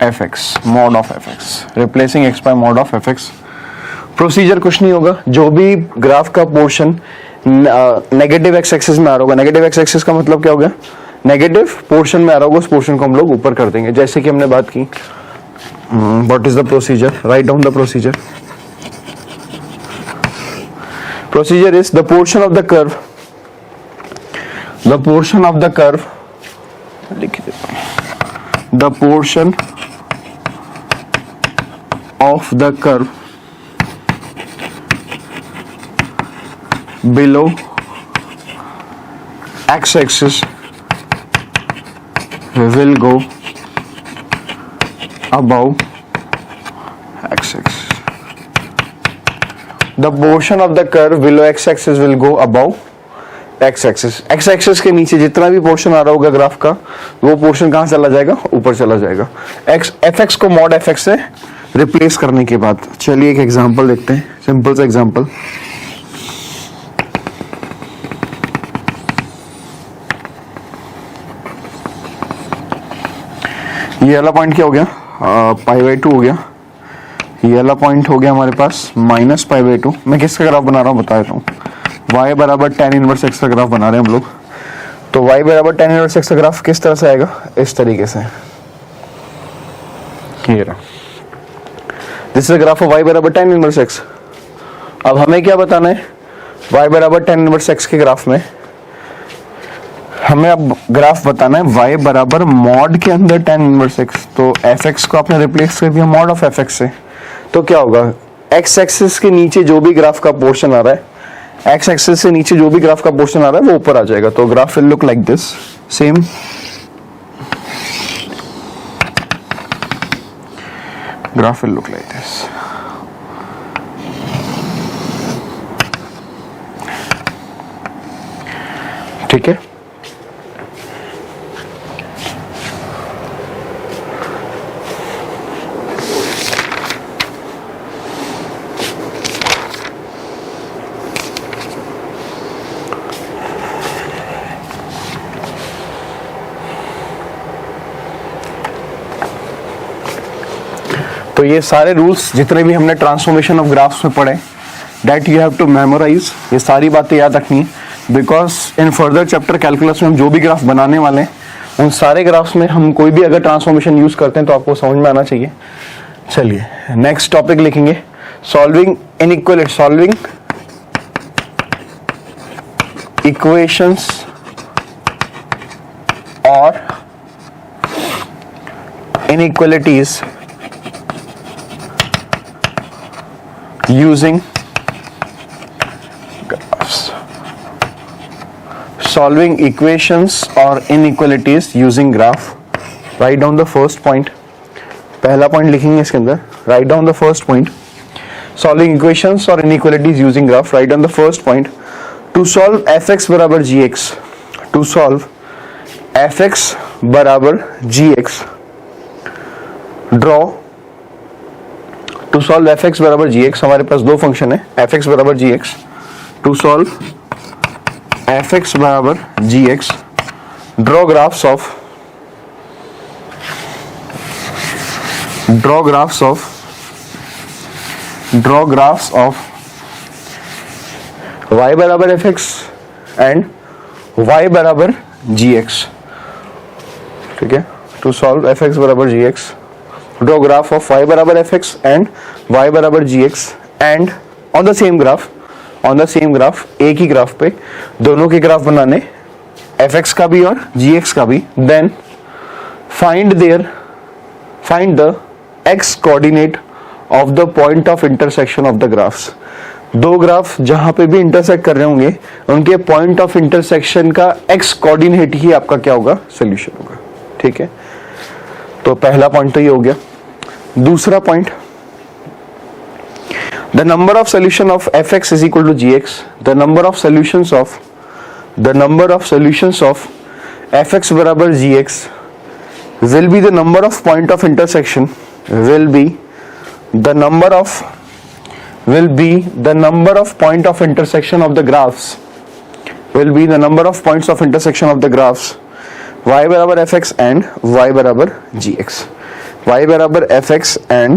fx, mod of fx, replacing x by mod of fx। Procedure कुछ नहीं होगा, जो भी ग्राफ का पोर्शन नेगेटिव एक्स एक्सिस में आ रहा होगा। नेगेटिव एक्स एक्सिस का मतलब क्या हो गया, नेगेटिव पोर्शन में आ रहा होगा, उस पोर्शन को हम लोग ऊपर कर देंगे, जैसे कि हमने बात की। What is the procedure, right down the procedure. Procedure is the portion of the curve, the portion of the curve, लिख देता हूं, the portion of the curve below x-axis will go above x-axis. The portion of the curve below x-axis will go above x-axis. x-axis के नीचे जितना भी portion आ रहा होगा graph का, वो पोर्शन कहाँ चला जाएगा, ऊपर चला जाएगा। fx को मॉड fx से रिप्लेस करने के बाद, चलिए एक एग्जांपल देखते हैं, सिंपल सा एग्जांपल। ये वाला पॉइंट क्या हो गया, π/2 हो गया। ये वाला पॉइंट हो गया हमारे पास -π/2। मैं किसका ग्राफ बना रहा हूँ बता देता हूँ, y बराबर tan इनवर्स x का ग्राफ बना रहे हैं हम लोग। तो y बराबर tan इनवर्स x का ग्राफ किस तरह से आएगा, इस तरीके से। ये रहा, this is graph of y बराबर tan इनवर्स x। अब हमें क्या बताना है, y बराबर tan इनवर्स x के ग्राफ में हमें अब ग्राफ बताना है y बराबर मॉड के अंदर tan इनवर्स x। तो fx को आपने रिप्लेस कर दिया मॉड ऑफ fx से, तो क्या होगा, x एक्सिस के नीचे जो भी ग्राफ का पोर्शन आ रहा है, x एक्सिस से नीचे जो भी ग्राफ का पोर्शन आ रहा है वो ऊपर आ जाएगा। तो graph will look like this, same. Graph will look like this. ठीक है, तो ये सारे रूल्स जितने भी हमने ट्रांसफॉर्मेशन ऑफ ग्राफ्स में पढ़े, that you have to memorise. ये सारी बातें याद रखनी है, because in further chapter calculus में हम जो भी ग्राफ बनाने वाले हैं, उन सारे ग्राफ्स में हम कोई भी अगर ट्रांसफॉर्मेशन यूज करते हैं तो आपको समझ में आना चाहिए। चलिए नेक्स्ट टॉपिक लिखेंगे, सॉल्विंग इनइक्वालिटी, सॉल्विंग इक्वेशंस और inequalities using graphs, solving equations or inequalities using graph. Write down the first point, पहला पॉइंट लिखेंगे इसके अंदर, write down the first point, solving equations or inequalities using graph. Write down the first point, to solve fx बराबर gx, to solve fx बराबर gx, draw। To solve fx बराबर gx, हमारे पास दो function है, fx बराबर gx। To solve fx बराबर gx, draw graphs of y बराबर fx and y बराबर gx। ठीक है, टू सॉल्व fx बराबर gx, draw graph of y बराबर fx and y बराबर gx and on the same graph, एक ही ग्राफ पे दोनों के ग्राफ बनाने, fx का भी और gx का भी। then find the x coordinate of the point of intersection of the graphs। दो ग्राफ जहां पे भी इंटरसेक्ट कर रहे होंगे, उनके पॉइंट ऑफ इंटरसेक्शन का x कोऑर्डिनेट ही आपका क्या होगा, सोल्यूशन होगा। ठीक है, तो पहला पॉइंट तो ये हो गया। दूसरा point, the number of solution of fx is equal to gx, the number of solutions of fx बराबर gx will be the number of point of intersection, will be the number of point of intersection of the graphs, will be the number of points of intersection of the graphs y बराबर fx and y बराबर gx, y बराबर fx and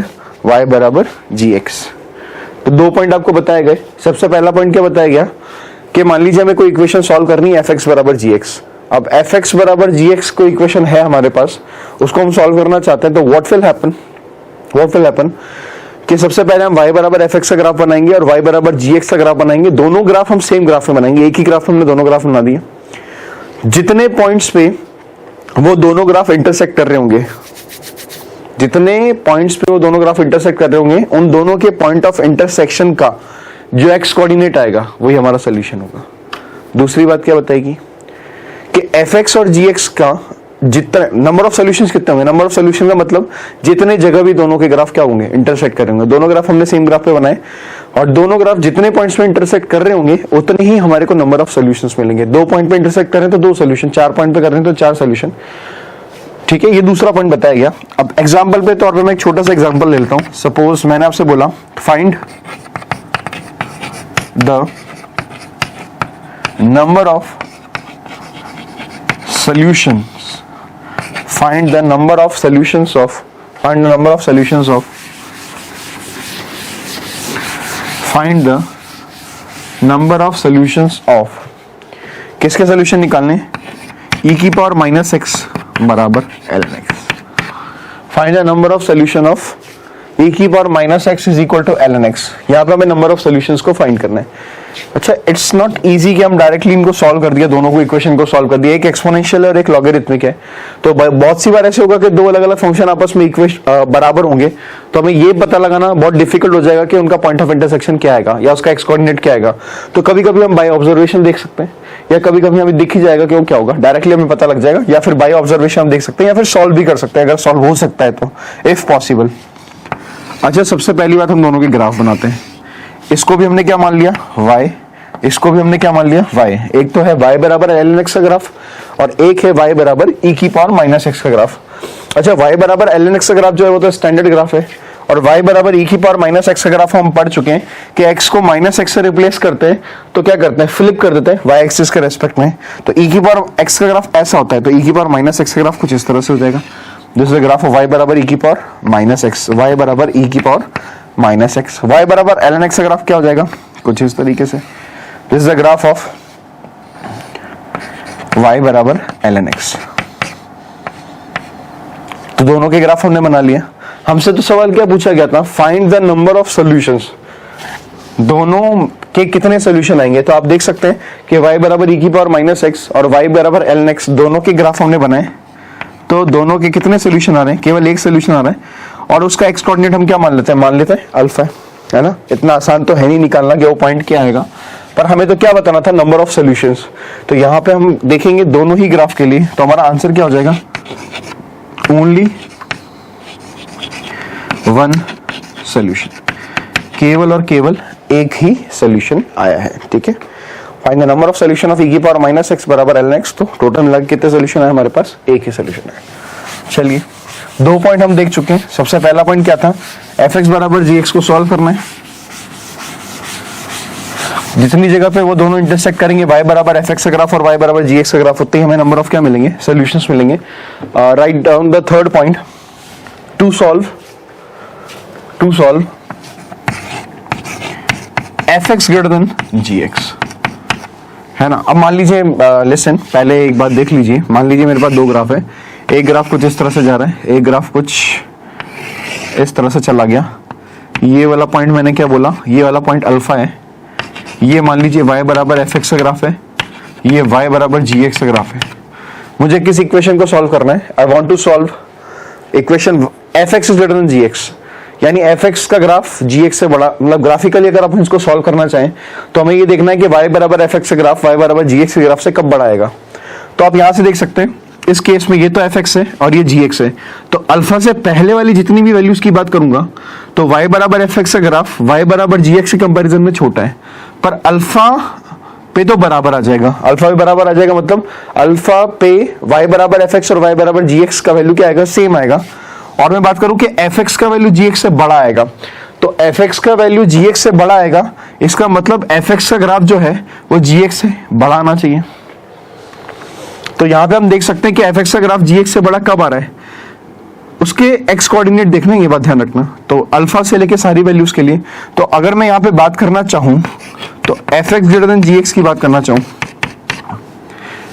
y बराबर gx। तो दो point आपको बताए गए। सबसे पहला पॉइंट क्या बताया गया कि मान लीजिए हमें कोई इक्वेशन सॉल्व करनी है fx बराबर gx। अब fx बराबर gx कोई इक्वेशन है हमारे पास, उसको हम सॉल्व करना चाहते हैं, तो व्हाट विल हैपन कि सबसे पहले हम y बराबर fx का ग्राफ बनाएंगे और y बराबर gx का ग्राफ बनाएंगे। दोनों ग्राफ हम सेम ग्राफ में बनाएंगे, एक ही ग्राफ हमने दोनों ग्राफ बना दिए। जितने पॉइंट्स पे वो दोनों ग्राफ इंटरसेक्ट कर रहे होंगे, जितने पॉइंट्स पे वो दोनों ग्राफ इंटरसेक्ट कर रहे होंगे, उन दोनों के पॉइंट ऑफ इंटरसेक्शन का जो एक्स कोऑर्डिनेट आएगा वही हमारा सोल्यूशन होगा। दूसरी बात क्या बताएगी कि fx और gx का जितना नंबर ऑफ सॉल्यूशंस कितने होंगे, नंबर ऑफ सॉल्यूशन का मतलब जितने जगह भी दोनों के ग्राफ क्या होंगे, इंटरसेक्ट करेंगे। दोनों ग्राफ हमने सेम ग्राफ पे बनाए और दोनों ग्राफ जितने पॉइंट्स में इंटरसेक्ट कर रहे होंगे उतने ही हमारे को नंबर ऑफ सॉल्यूशंस मिलेंगे। 2 पॉइंट पे इंटरसेक्ट कर रहे हैं तो 2 सॉल्यूशन, 4 पॉइंट पे कर रहे हैं तो 4 सॉल्यूशन। ठीक है, ये दूसरा पॉइंट बताया गया। अब एग्जाम्पल पे तौर पर मैं एक छोटा सा एग्जाम्पल ले लेता हूं। सपोज मैंने आपसे बोला find the number of solutions, find the number of solutions of find the number of solutions of किसके सॉल्यूशन निकालने, e की पावर माइनस एक्स बराबर ln x। Find the number of solution of e की पावर minus x is equal to ln x। यहाँ पे हमें नंबर ऑफ सॉल्यूशंस को फाइंड करना है। अच्छा, इट्स नॉट इजी कि हम डायरेक्टली इनको सॉल्व कर दिया, दोनों को इक्वेशन को सॉल्व कर दिया। एक एक्सपोनेंशियल है और एक लॉगरिथमिक है, तो बहुत सी बार ऐसे होगा कि दो अलग अलग फंक्शन आपस में बराबर होंगे, तो हमें ये पता लगाना बहुत डिफिकल्ट हो जाएगा कि उनका पॉइंट ऑफ इंटरसेक्शन क्या आएगा या उसका एक्स कोऑर्डिनेट क्या आएगा। तो कभी कभी हम बाय ऑब्जर्वेशन देख सकते हैं, या कभी कभी हमें दिख ही जाएगा कि वो क्या होगा, डायरेक्टली हमें पता लग जाएगा, या फिर बाय ऑब्जर्वेशन हम देख सकते हैं, या फिर सॉल्व भी कर सकते हैं अगर सॉल्व हो सकता है तो, इफ पॉसिबल। अच्छा, सबसे पहली बात हम दोनों के ग्राफ बनाते हैं। इसको भी हमने क्या मान लिया y, इसको भी हमने क्या मान लिया y। एक तो है y बराबर ln x का ग्राफ और एक है y बराबर e की पावर माइनस एक्स का ग्राफ। अच्छा, y बराबर ln x का ग्राफ जो है वो तो स्टैंडर्ड ग्राफ है, और y बराबर e की पावर माइनस एक्स का ग्राफ हम पढ़ चुके हैं कि x को माइनस एक्स से रिप्लेस करते हैं तो क्या करते हैं, फ्लिप कर देते हैं y एक्सिस के रेस्पेक्ट में। तो e की पावर x का ग्राफ ऐसा होता है, तो e की पावर माइनस एक्स का ग्राफ कुछ इस तरह से हो जाएगा। This is the graph of y बराबर e की पावर माइनस एक्स, y बराबर e की पावर माइनस एक्स। y बराबर ln x का ग्राफ क्या हो जाएगा, कुछ इस तरीके से। This is the graph of y बराबर ln x। तो दोनों के ग्राफ हमने बना लिया। हमसे तो सवाल क्या पूछा गया था, find the number of solutions, दोनों के कितने सॉल्यूशन आएंगे। तो आप देख सकते हैं कि y बराबर e की पावर माइनस एक्स और y बराबर ln x दोनों के ग्राफ हमने बनाए, तो दोनों के कितने सॉल्यूशन आ रहे हैं, केवल एक सॉल्यूशन आ रहा है, और उसका एक्स कोऑर्डिनेट हम क्या मान लेते हैं अल्फा है ना। इतना आसान तो है नहीं निकालना कि वो पॉइंट क्या आएगा, पर हमें तो क्या बताना था, नंबर ऑफ सॉल्यूशंस। तो यहाँ पे हम देखेंगे दोनों ही ग्राफ के लिए, तो हमारा आंसर क्या हो जाएगा, ओनली वन सॉल्यूशन, केवल और केवल एक ही सॉल्यूशन आया है। ठीक है, find the number of solution of e की पावर माइनस एक्स बराबर ln x। तो टोटल मिला के कितने सॉल्यूशन है हमारे पास, एक ही सॉल्यूशन है। चलिए, 2 पॉइंट हम देख चुके हैं। सबसे पहला पॉइंट क्या था, fx बराबर gx को सॉल्व करना है। जितनी जगह पे वो दोनों इंटरसेक्ट करेंगे, y बराबर fx का ग्राफ और y बराबर gx का ग्राफ, होते ही हमें नंबर ऑफ क्या मिलेंगे, सॉल्यूशंस मिलेंगे। Write down the third point, to solve fx greater than gx, है ना। अब मान लीजिए, लिसन, पहले एक बात देख लीजिए। मान लीजिए मेरे पास 2 ग्राफ है, एक ग्राफ कुछ इस तरह से जा रहा है, एक ग्राफ कुछ इस तरह से चला गया। ये वाला पॉइंट मैंने क्या बोला, ये वाला पॉइंट अल्फा है। ये मान लीजिए y बराबर fx का ग्राफ है, ये y बराबर gx का ग्राफ है। मुझे किस इक्वेशन को सॉल्व करना है, I want to solve equation fx is greater than gx, यानी fx का ग्राफ gx से बड़ा, मतलब ग्राफिकली अगर आप इसको सॉल्व करना चाहें तो हमें ये देखना है कि y बराबर fx का ग्राफ y बराबर gx के ग्राफ से कब बड़ा आएगा। तो आप यहां से देख सकते हैं, इस केस में ये तो fx है और ये gx है, तो अल्फा से पहले वाली जितनी भी वैल्यूज की बात करूंगा तो y बराबर fx का ग्राफ y बराबर gx के कंपैरिजन में छोटा है, पर अल्फा पे तो बराबर आ जाएगा। अल्फा पे बराबर आ जाएगा मतलब अल्फा पे y बराबर fx और y बराबर gx का वैल्यू क्या आएगा, सेम आएगा। और मैं बात करूं कि fx का वैल्यू gx से बड़ा आएगा, तो fx का वैल्यू gx से बड़ा आएगा, इसका मतलब fx का ग्राफ जो है वो gx से बड़ा आना चाहिए। तो यहां पे हम देख सकते हैं कि fx का ग्राफ gx से बड़ा कब आ रहा है, उसके x कोऑर्डिनेट देखना, ये बात ध्यान रखना। तो अल्फा से लेके सारी वैल्यूज के लिए, तो अगर मैं यहाँ पे बात करना चाहूं तो f x greater than g x की बात करना चाहूं,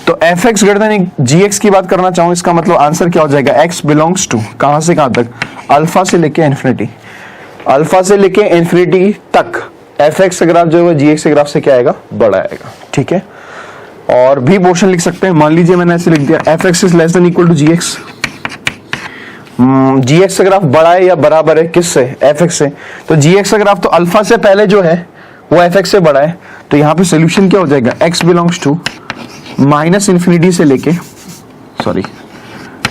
तो f x greater than g x की बात करना चाहूं, इसका मतलब आंसर क्या हो जाएगा, एक्स बिलोंग्स टू कहां से कहां तक, अल्फा से लेके इन्फिनिटी, अल्फा से लेके इन्फिनिटी तक एफ एक्स का ग्राफ जो है जी एक्स के ग्राफ से क्या आएगा, बड़ा आएगा। ठीक है, और भी पोर्शन लिख सकते हैं, मान लीजिए मैंने ऐसे लिख दिया f x is less than equal to g x, g x का ग्राफ बड़ा है या बराबर है किससे, एफ एक्स से, तो जी एक्स का ग्राफ तो अल्फा से पहले जो है वो एफ एक्स से बड़ा है, तो यहाँ पे सोल्यूशन क्या हो जाएगा, x belongs to minus infinity से लेके, सॉरी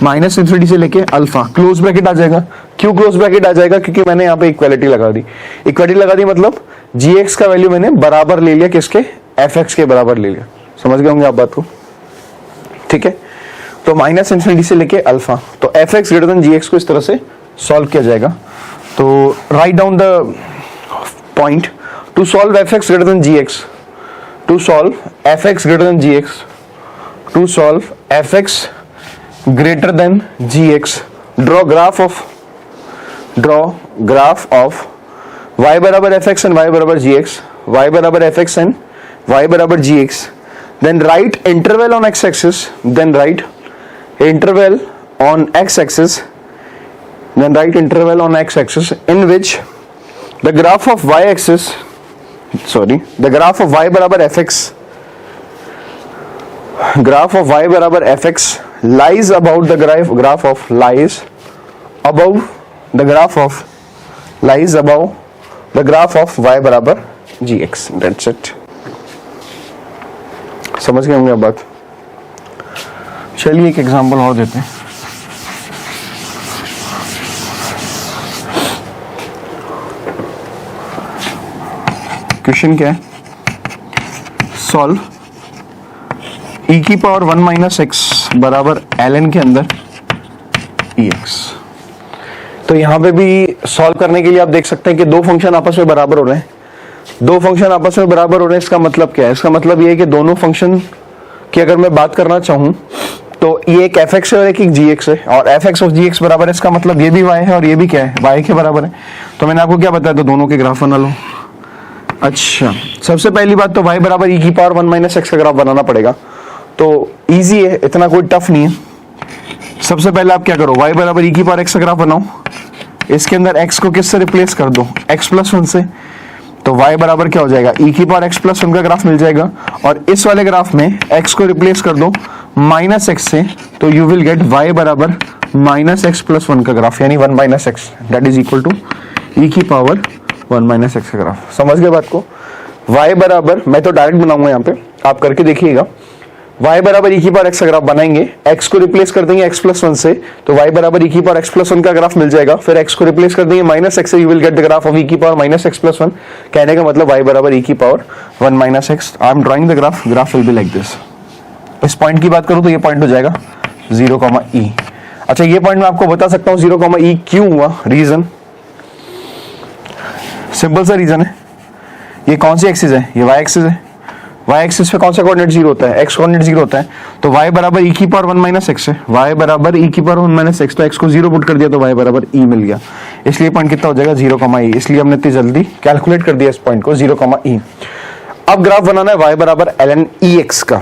माइनस इन्फिनिटी से लेके अल्फा, क्लोज ब्रैकेट आ जाएगा। क्यों क्लोज ब्रैकेट आ जाएगा, क्योंकि मैंने यहाँ पे इक्वालिटी लगा दी, इक्वालिटी लगा दी मतलब जी एक्स का वैल्यू मैंने बराबर ले लिया किसके, एफ एक्स के बराबर ले लिया। समझ गए होंगे आप बात को, ठीक है। तो माइनस इन्फिनिटी से लेके अल्फा, तो f x greater than g x को इस तरह से सॉल्व किया जाएगा। तो write down the point, to solve f x greater than g x, to solve f x greater than g x, to solve f x greater than g x, draw graph of y बराबर f x and y बराबर g x, y बराबर f x and y बराबर g x, then write interval on x-axis, then write interval on x-axis, then write interval on x-axis in which the graph of y-axis, sorry, the graph of y बराबर fx, graph of y बराबर fx lies about the graph of lies above the graph of lies above the graph of y बराबर gx, that's it। समझ गए होंगे अब बात। चलिए एक एग्जांपल और देते हैं। क्वेश्चन क्या है, सॉल्व e की पावर 1 माइनस एक्स बराबर ln के अंदर ex। तो यहां पे भी सॉल्व करने के लिए आप देख सकते हैं कि दो फंक्शन आपस में बराबर हो रहे हैं, दो फंक्शन आपस में बराबर हो रहे हैं। इसका मतलब क्या है, इसका मतलब ये है कि दोनों फंक्शन की अगर मैं बात करना चाहूं तो ये एक एफ एक्स है और एक जी एक्स है, और एफ एक्स और जी एक्स बराबर है, इसका मतलब ये भी वाई है और ये भी क्या है, वाई के बराबर है। तो मैंने आपको क्या बताया, तो दोनों के ग्राफ बना लो। अच्छा, सबसे पहली बात तो वाई बराबर ई की पावर 1 माइनस एक्स का ग्राफ बनाना पड़ेगा, तो ईजी है, इतना कोई टफ नहीं है। सबसे पहले आप क्या करो, वाई बराबर ई की पावर एक्स का ग्राफ बनाओ, इसके अंदर एक्स को किससे रिप्लेस कर दो, एक्स प्लस 1 से, तो y बराबर क्या हो जाएगा, e की पावर x प्लस 1 का ग्राफ मिल जाएगा, और इस वाले ग्राफ में x को रिप्लेस कर दो माइनस एक्स से, तो यू विल गेट y बराबर माइनस एक्स प्लस 1 का ग्राफ, यानी 1 minus x that is equal to e की पावर 1 माइनस एक्स का ग्राफ। समझ गए बात को। y बराबर, मैं तो डायरेक्ट बनाऊंगा यहाँ पे, आप करके देखिएगा, y बराबर e की पावर x का ग्राफ बनाएंगे, x को रिप्लेस कर देंगे x प्लस 1 से, तो y बराबर e की पावर x प्लस 1 का ग्राफ मिल जाएगा, फिर x को रिप्लेस कर देंगे माइनस x से, you will get the graph of e की पावर माइनस x प्लस 1। कहने का मतलब y बराबर e की power 1 minus x। I am drawing the graph, graph will be like this. इस पॉइंट की बात करूं तो ये पॉइंट हो जाएगा 0, e। अच्छा, ये पॉइंट मैं आपको बता सकता हूँ 0, e क्यों हुआ, रीजन सिंपल सा रीजन है। ये कौन सी एक्सिस है, ये y एक्सिस है, y एक्सिस पे कौन सा कोऑर्डिनेट 0 होता है, x कोऑर्डिनेट 0 होता है, तो y बराबर e की पावर 1 माइनस एक्स है, y बराबर e की पावर 1 माइनस एक्स, तो x को 0 पुट कर दिया तो y बराबर e मिल गया, इसलिए पॉइंट कितना हो जाएगा 0, e। इसलिए हमने इतनी जल्दी कैलकुलेट कर दिया इस पॉइंट को 0, e। अब ग्राफ बनाना है y बराबर ln ex का।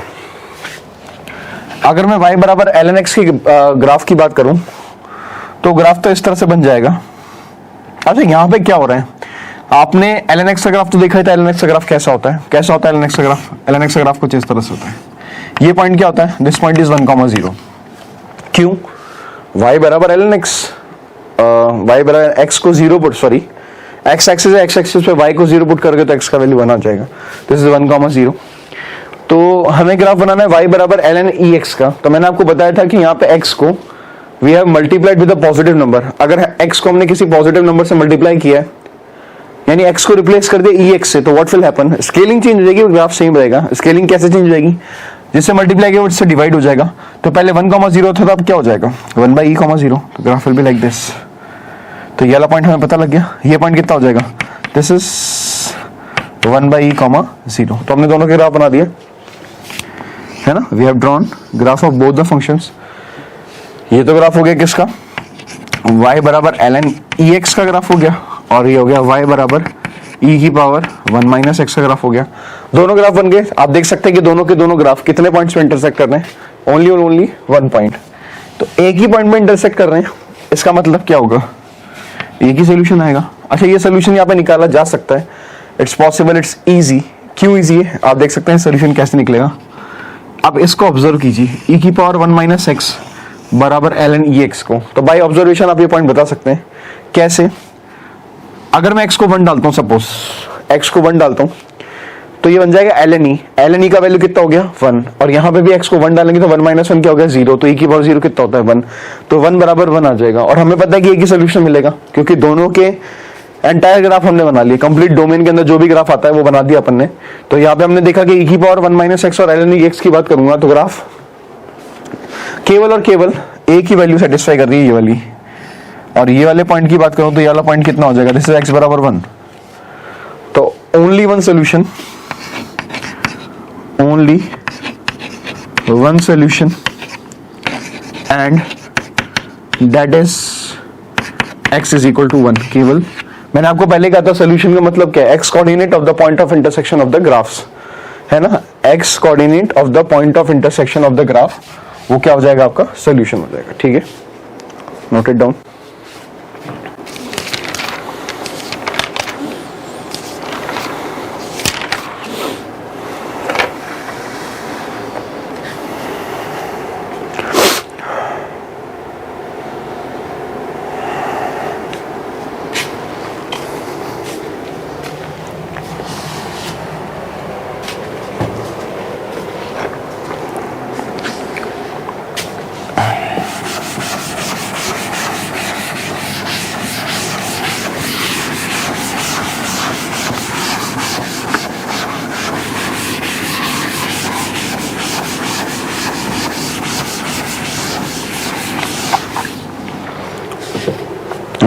अगर मैं y बराबर ln x के ग्राफ की बात करूं तो ग्राफ तो इस तरह से बन जाएगा। अच्छा, यहाँ पे क्या हो रहा है, आपने ln x का ग्राफ तो देखा ही था, ln x का ग्राफ कैसा होता है, कैसा होता है ln x का ग्राफ, ln x का ग्राफ कुछ इस तरह से होता है। ये पॉइंट क्या होता है, दिस पॉइंट इज 1, 0। क्यों, y बराबर ln x, y बराबर x को 0 पुट, सॉरी x एक्सिस है, x एक्सिस पे y को 0 पुट करके तो x का वैल्यू 1 आ जाएगा, दिस इज 1, 0। तो हमें ग्राफ बनाना है y बराबर ln ex का। तो मैंने आपको बताया था कि यहाँ पे x को we have multiplied with a positive number. अगर x को हमने किसी पॉजिटिव नंबर से मल्टीप्लाई किया है, यानी x को रिप्लेस कर दिया ex से, तो what will happen, scaling change हो जाएगी, ग्राफ सेम रहेगा। स्केलिंग कैसे चेंज हो जाएगी, जिससे मल्टीप्लाई किया उससे डिवाइड हो जाएगा। तो पहले 1, 0 था, तो अब क्या हो जाएगा 1/e, 0, तो graph will be like this. तो ये वाला पॉइंट हमें पता लग गया। ये पॉइंट कितना हो जाएगा, दिस इज 1/e, 0। तो हमने दोनों के ग्राफ बना दिए, है ना। We have drawn graph of both the functions. ये तो ग्राफ हो गया किसका, y बराबर ln ex का ग्राफ हो गया, और ये हो गया y बराबर e की पावर 1 माइनस एक्स का ग्राफ हो गया। दोनों ग्राफ बन गए। आप देख सकते हैं कि दोनों के दोनों ग्राफ कितने पॉइंट्स पे इंटरसेक्ट कर रहे हैं, ओनली और ओनली 1 पॉइंट। तो एक ही पॉइंट पे इंटरसेक्ट कर रहे हैं, इसका मतलब क्या होगा, एक ही सोल्यूशन आएगा। अच्छा, ये सोल्यूशन यहाँ पे निकाला जा सकता है, इट्स पॉसिबल, इट्स इजी। क्यों इजी है, आप देख सकते हैं सोल्यूशन कैसे निकलेगा। अब इसको ऑब्जर्व कीजिए, e की पावर 1 माइनस एक्स बराबर ln e x को। तो बाय ऑब्जर्वेशन आप ये पॉइंट बता सकते हैं कैसे। अगर मैं x को 1 डालता हूं, सपोज x को 1 डालता हूं, तो ये बन जाएगा ln e का वैल्यू कितना हो गया 1, और यहाँ पे भी x को 1 डालेंगे तो 1 माइनस 1 क्या हो गया 0, तो e की पावर 0 कितना होता है 1, तो 1 बराबर 1 आ जाएगा। और हमें पता है कि एक ही सोल्यूशन मिलेगा क्योंकि दोनों के एंटायर ग्राफ हमने बना लिए, कंप्लीट डोमेन के अंदर जो भी ग्राफ आता है वो बना दिया अपन ने। तो यहाँ पे हमने देखा कि e की पावर 1 माइनस एक्स और ln e x की बात करूंगा तो ग्राफ केवल और केवल एक ही वैल्यू सेटिस्फाई कर रही है, ये वाली। और ये वाले पॉइंट की बात करूं तो ये वाला पॉइंट कितना हो जाएगा, दिस इज x बराबर 1। तो only one solution, only one solution and that is x is equal to 1। केवल मैंने आपको पहले कहा था सोल्यूशन का मतलब क्या है, x coordinate of the point of intersection of the graphs, है ना, x coordinate of the point of intersection of the graph, वो क्या हो जाएगा, आपका सोल्यूशन हो जाएगा। ठीक है, note it down.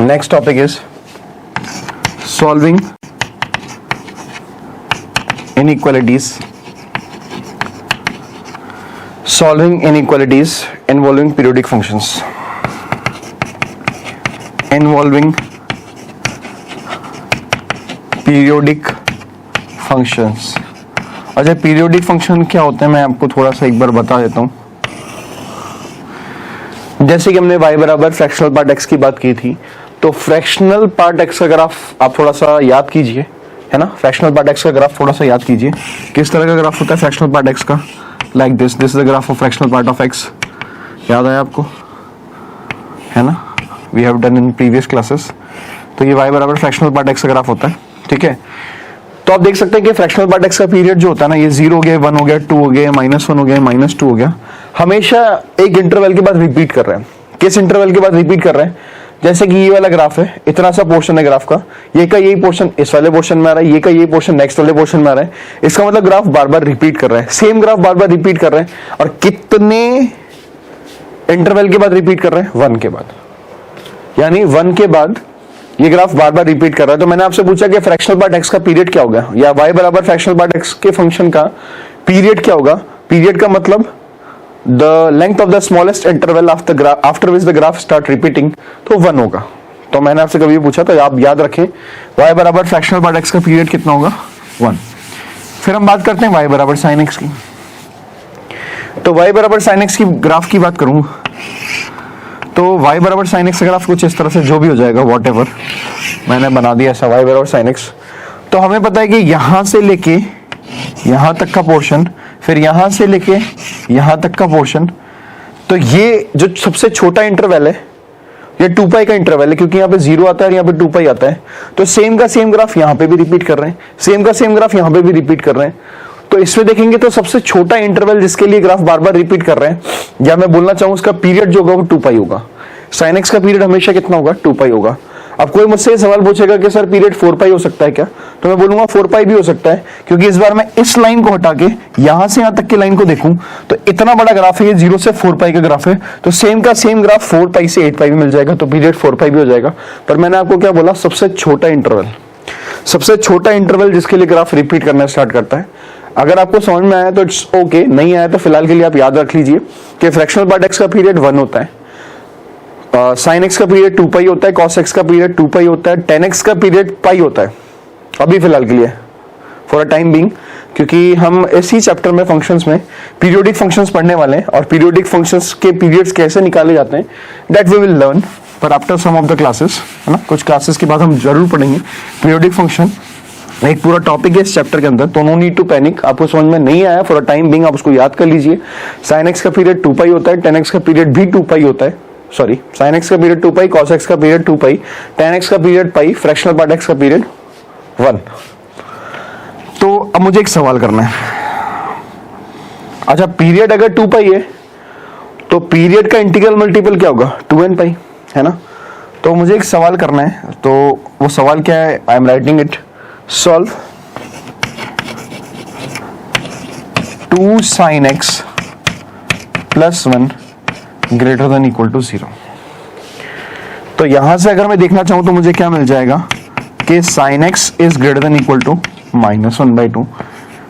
Next topic is solving inequalities. Solving inequalities involving periodic functions. Involving periodic functions. अच्छा, पीरियोडिक फंक्शन क्या होते हैं मैं आपको थोड़ा सा एक बार बता देता हूं। जैसे कि हमने y बराबर फ्रैक्शनल पार्ट x की बात की थी, तो फ्रैक्शनल पार्ट x का ग्राफ आप थोड़ा सा याद कीजिए, है ना, फ्रैक्शनल पार्ट x का ग्राफ थोड़ा सा याद कीजिए। किस तरह का ग्राफ होता है फ्रैक्शनल पार्ट x का, like this is the graph of fractional part of x। याद आया आपको, है ना, we have done in previous classes. तो ये y बराबर फ्रैक्शनल पार्ट x का ग्राफ होता है। ठीक है, तो आप देख सकते हैं कि फ्रैक्शनल पार्ट x का पीरियड जो होता है ना, ये 0 हो गया, 1 हो गया, 2 हो गया, -1 हो गया, -2 हो गया, हमेशा एक इंटरवल के बाद रिपीट कर रहे हैं। किस इंटरवल के बाद रिपीट कर रहे हैं, जैसे कि ये वाला ग्राफ है, इतना सा पोर्शन है ग्राफ का, ये का यही पोर्शन इस वाले पोर्शन में आ रहा है, ये का यही पोर्शन नेक्स्ट वाले पोर्शन में आ रहा है। इसका मतलब ग्राफ बार बार रिपीट कर रहा है, सेम ग्राफ बार बार रिपीट कर रहे हैं। और कितने इंटरवल के बाद रिपीट कर रहे हैं, 1 के बाद, यानी 1 के बाद ये ग्राफ बार बार रिपीट कर रहा है। तो मैंने आपसे पूछा कि फ्रैक्शनल पार्ट x का पीरियड क्या होगा, या y बराबर फ्रैक्शनल पार्ट x के फंक्शन का पीरियड क्या होगा। पीरियड का मतलब the length of the smallest interval after which the graph start repeating, तो 1 होगा। तो मैंने आपसे कभी पूछा तो आप याद रखें, y बराबर फ्रैक्शनल पार्ट x का पीरियड कितना होगा, 1। फिर हम बात करते हैं y बराबर साइन x की। तो y बराबर साइन x की ग्राफ की बात करूं तो y बराबर साइन x का ग्राफ कुछ इस तरह से जो भी हो जाएगा, वॉट एवर मैंने बना दिया ऐसा, y बराबर साइन x। तो हमें पता है कि यहां से लेके यहां तक का पोर्शन, फिर यहां से लेके यहां तक का पोर्शन, तो ये जो सबसे छोटा इंटरवल है ये 2 पाई का इंटरवल है, क्योंकि यहाँ पे 0 आता है और यहाँ पे 2 पाई आता है। तो सेम का सेम ग्राफ यहाँ पे भी रिपीट कर रहे हैं, सेम का सेम ग्राफ यहाँ पे भी रिपीट कर रहे हैं। तो इसमें देखेंगे तो सबसे छोटा इंटरवल जिसके लिए ग्राफ बार बार रिपीट कर रहे हैं, या मैं बोलना चाहूं उसका पीरियड जो होगा वो 2 पाई होगा। साइन एक्स का पीरियड हमेशा कितना होगा, 2 पाई होगा। अब कोई मुझसे ये सवाल पूछेगा कि सर पीरियड 4 पाई हो सकता है क्या, तो मैं बोलूंगा 4 पाई भी हो सकता है, क्योंकि इस बार मैं इस लाइन को हटा के यहां से यहां तक की लाइन को देखूं तो इतना बड़ा ग्राफ है, ये 0 से 4 पाई का ग्राफ है। तो सेम का सेम ग्राफ 4 पाई से 8 पाई भी मिल जाएगा, तो पीरियड 4 पाई भी हो जाएगा। पर मैंने आपको क्या बोला, सबसे छोटा इंटरवल, सबसे छोटा इंटरवल जिसके लिए ग्राफ रिपीट करना स्टार्ट करता है। अगर आपको समझ में आया तो इट्स ओके, नहीं आया तो फिलहाल के लिए आप याद रख लीजिए कि फ्रैक्शनल पार्ट एक्स का पीरियड 1 होता है, साइन एक्स का पीरियड 2 पाई होता है, कॉस एक्स का पीरियड 2 पाई होता है, टेन एक्स का पीरियड पाई होता है। अभी फिलहाल के लिए, फॉर अ टाइम बीइंग, क्योंकि हम इसी चैप्टर में फंक्शंस में पीरियोडिक फंक्शंस पढ़ने वाले हैं और पीरियोडिक फंक्शंस के पीरियड्स कैसे निकाले जाते हैं दैट वी विल लर्न पर after some of the classes, है ना। कुछ क्लासेस के बाद हम जरूर पढ़ेंगे पीरियोडिक फंक्शन, एक पूरा टॉपिक है इस चैप्टर के अंदर, तो नो नीड टू पैनिक। आपको समझ में नहीं आया फॉर अ टाइम बीइंग आप उसको याद कर लीजिए। sin x का पीरियड 2 पाई होता है, tan x का पीरियड भी 2 पाई होता है, सॉरी sin x का पीरियड 2 पाई, cos x का पीरियड 2 पाई, tan x का पीरियड पाई, फ्रैक्शनल पार्ट x का पीरियड 1। तो अब मुझे एक सवाल करना है, अच्छा पीरियड अगर 2 पाई है तो पीरियड का इंटीग्रल मल्टीपल क्या होगा 2n पाई, है ना। तो मुझे एक सवाल करना है, तो वो सवाल क्या है, I am writing it, solve 2 sin x plus 1 greater than equal to 0। तो यहां से अगर मैं देखना चाहूं तो मुझे क्या मिल जाएगा कि sin x is greater than equal to -1/2।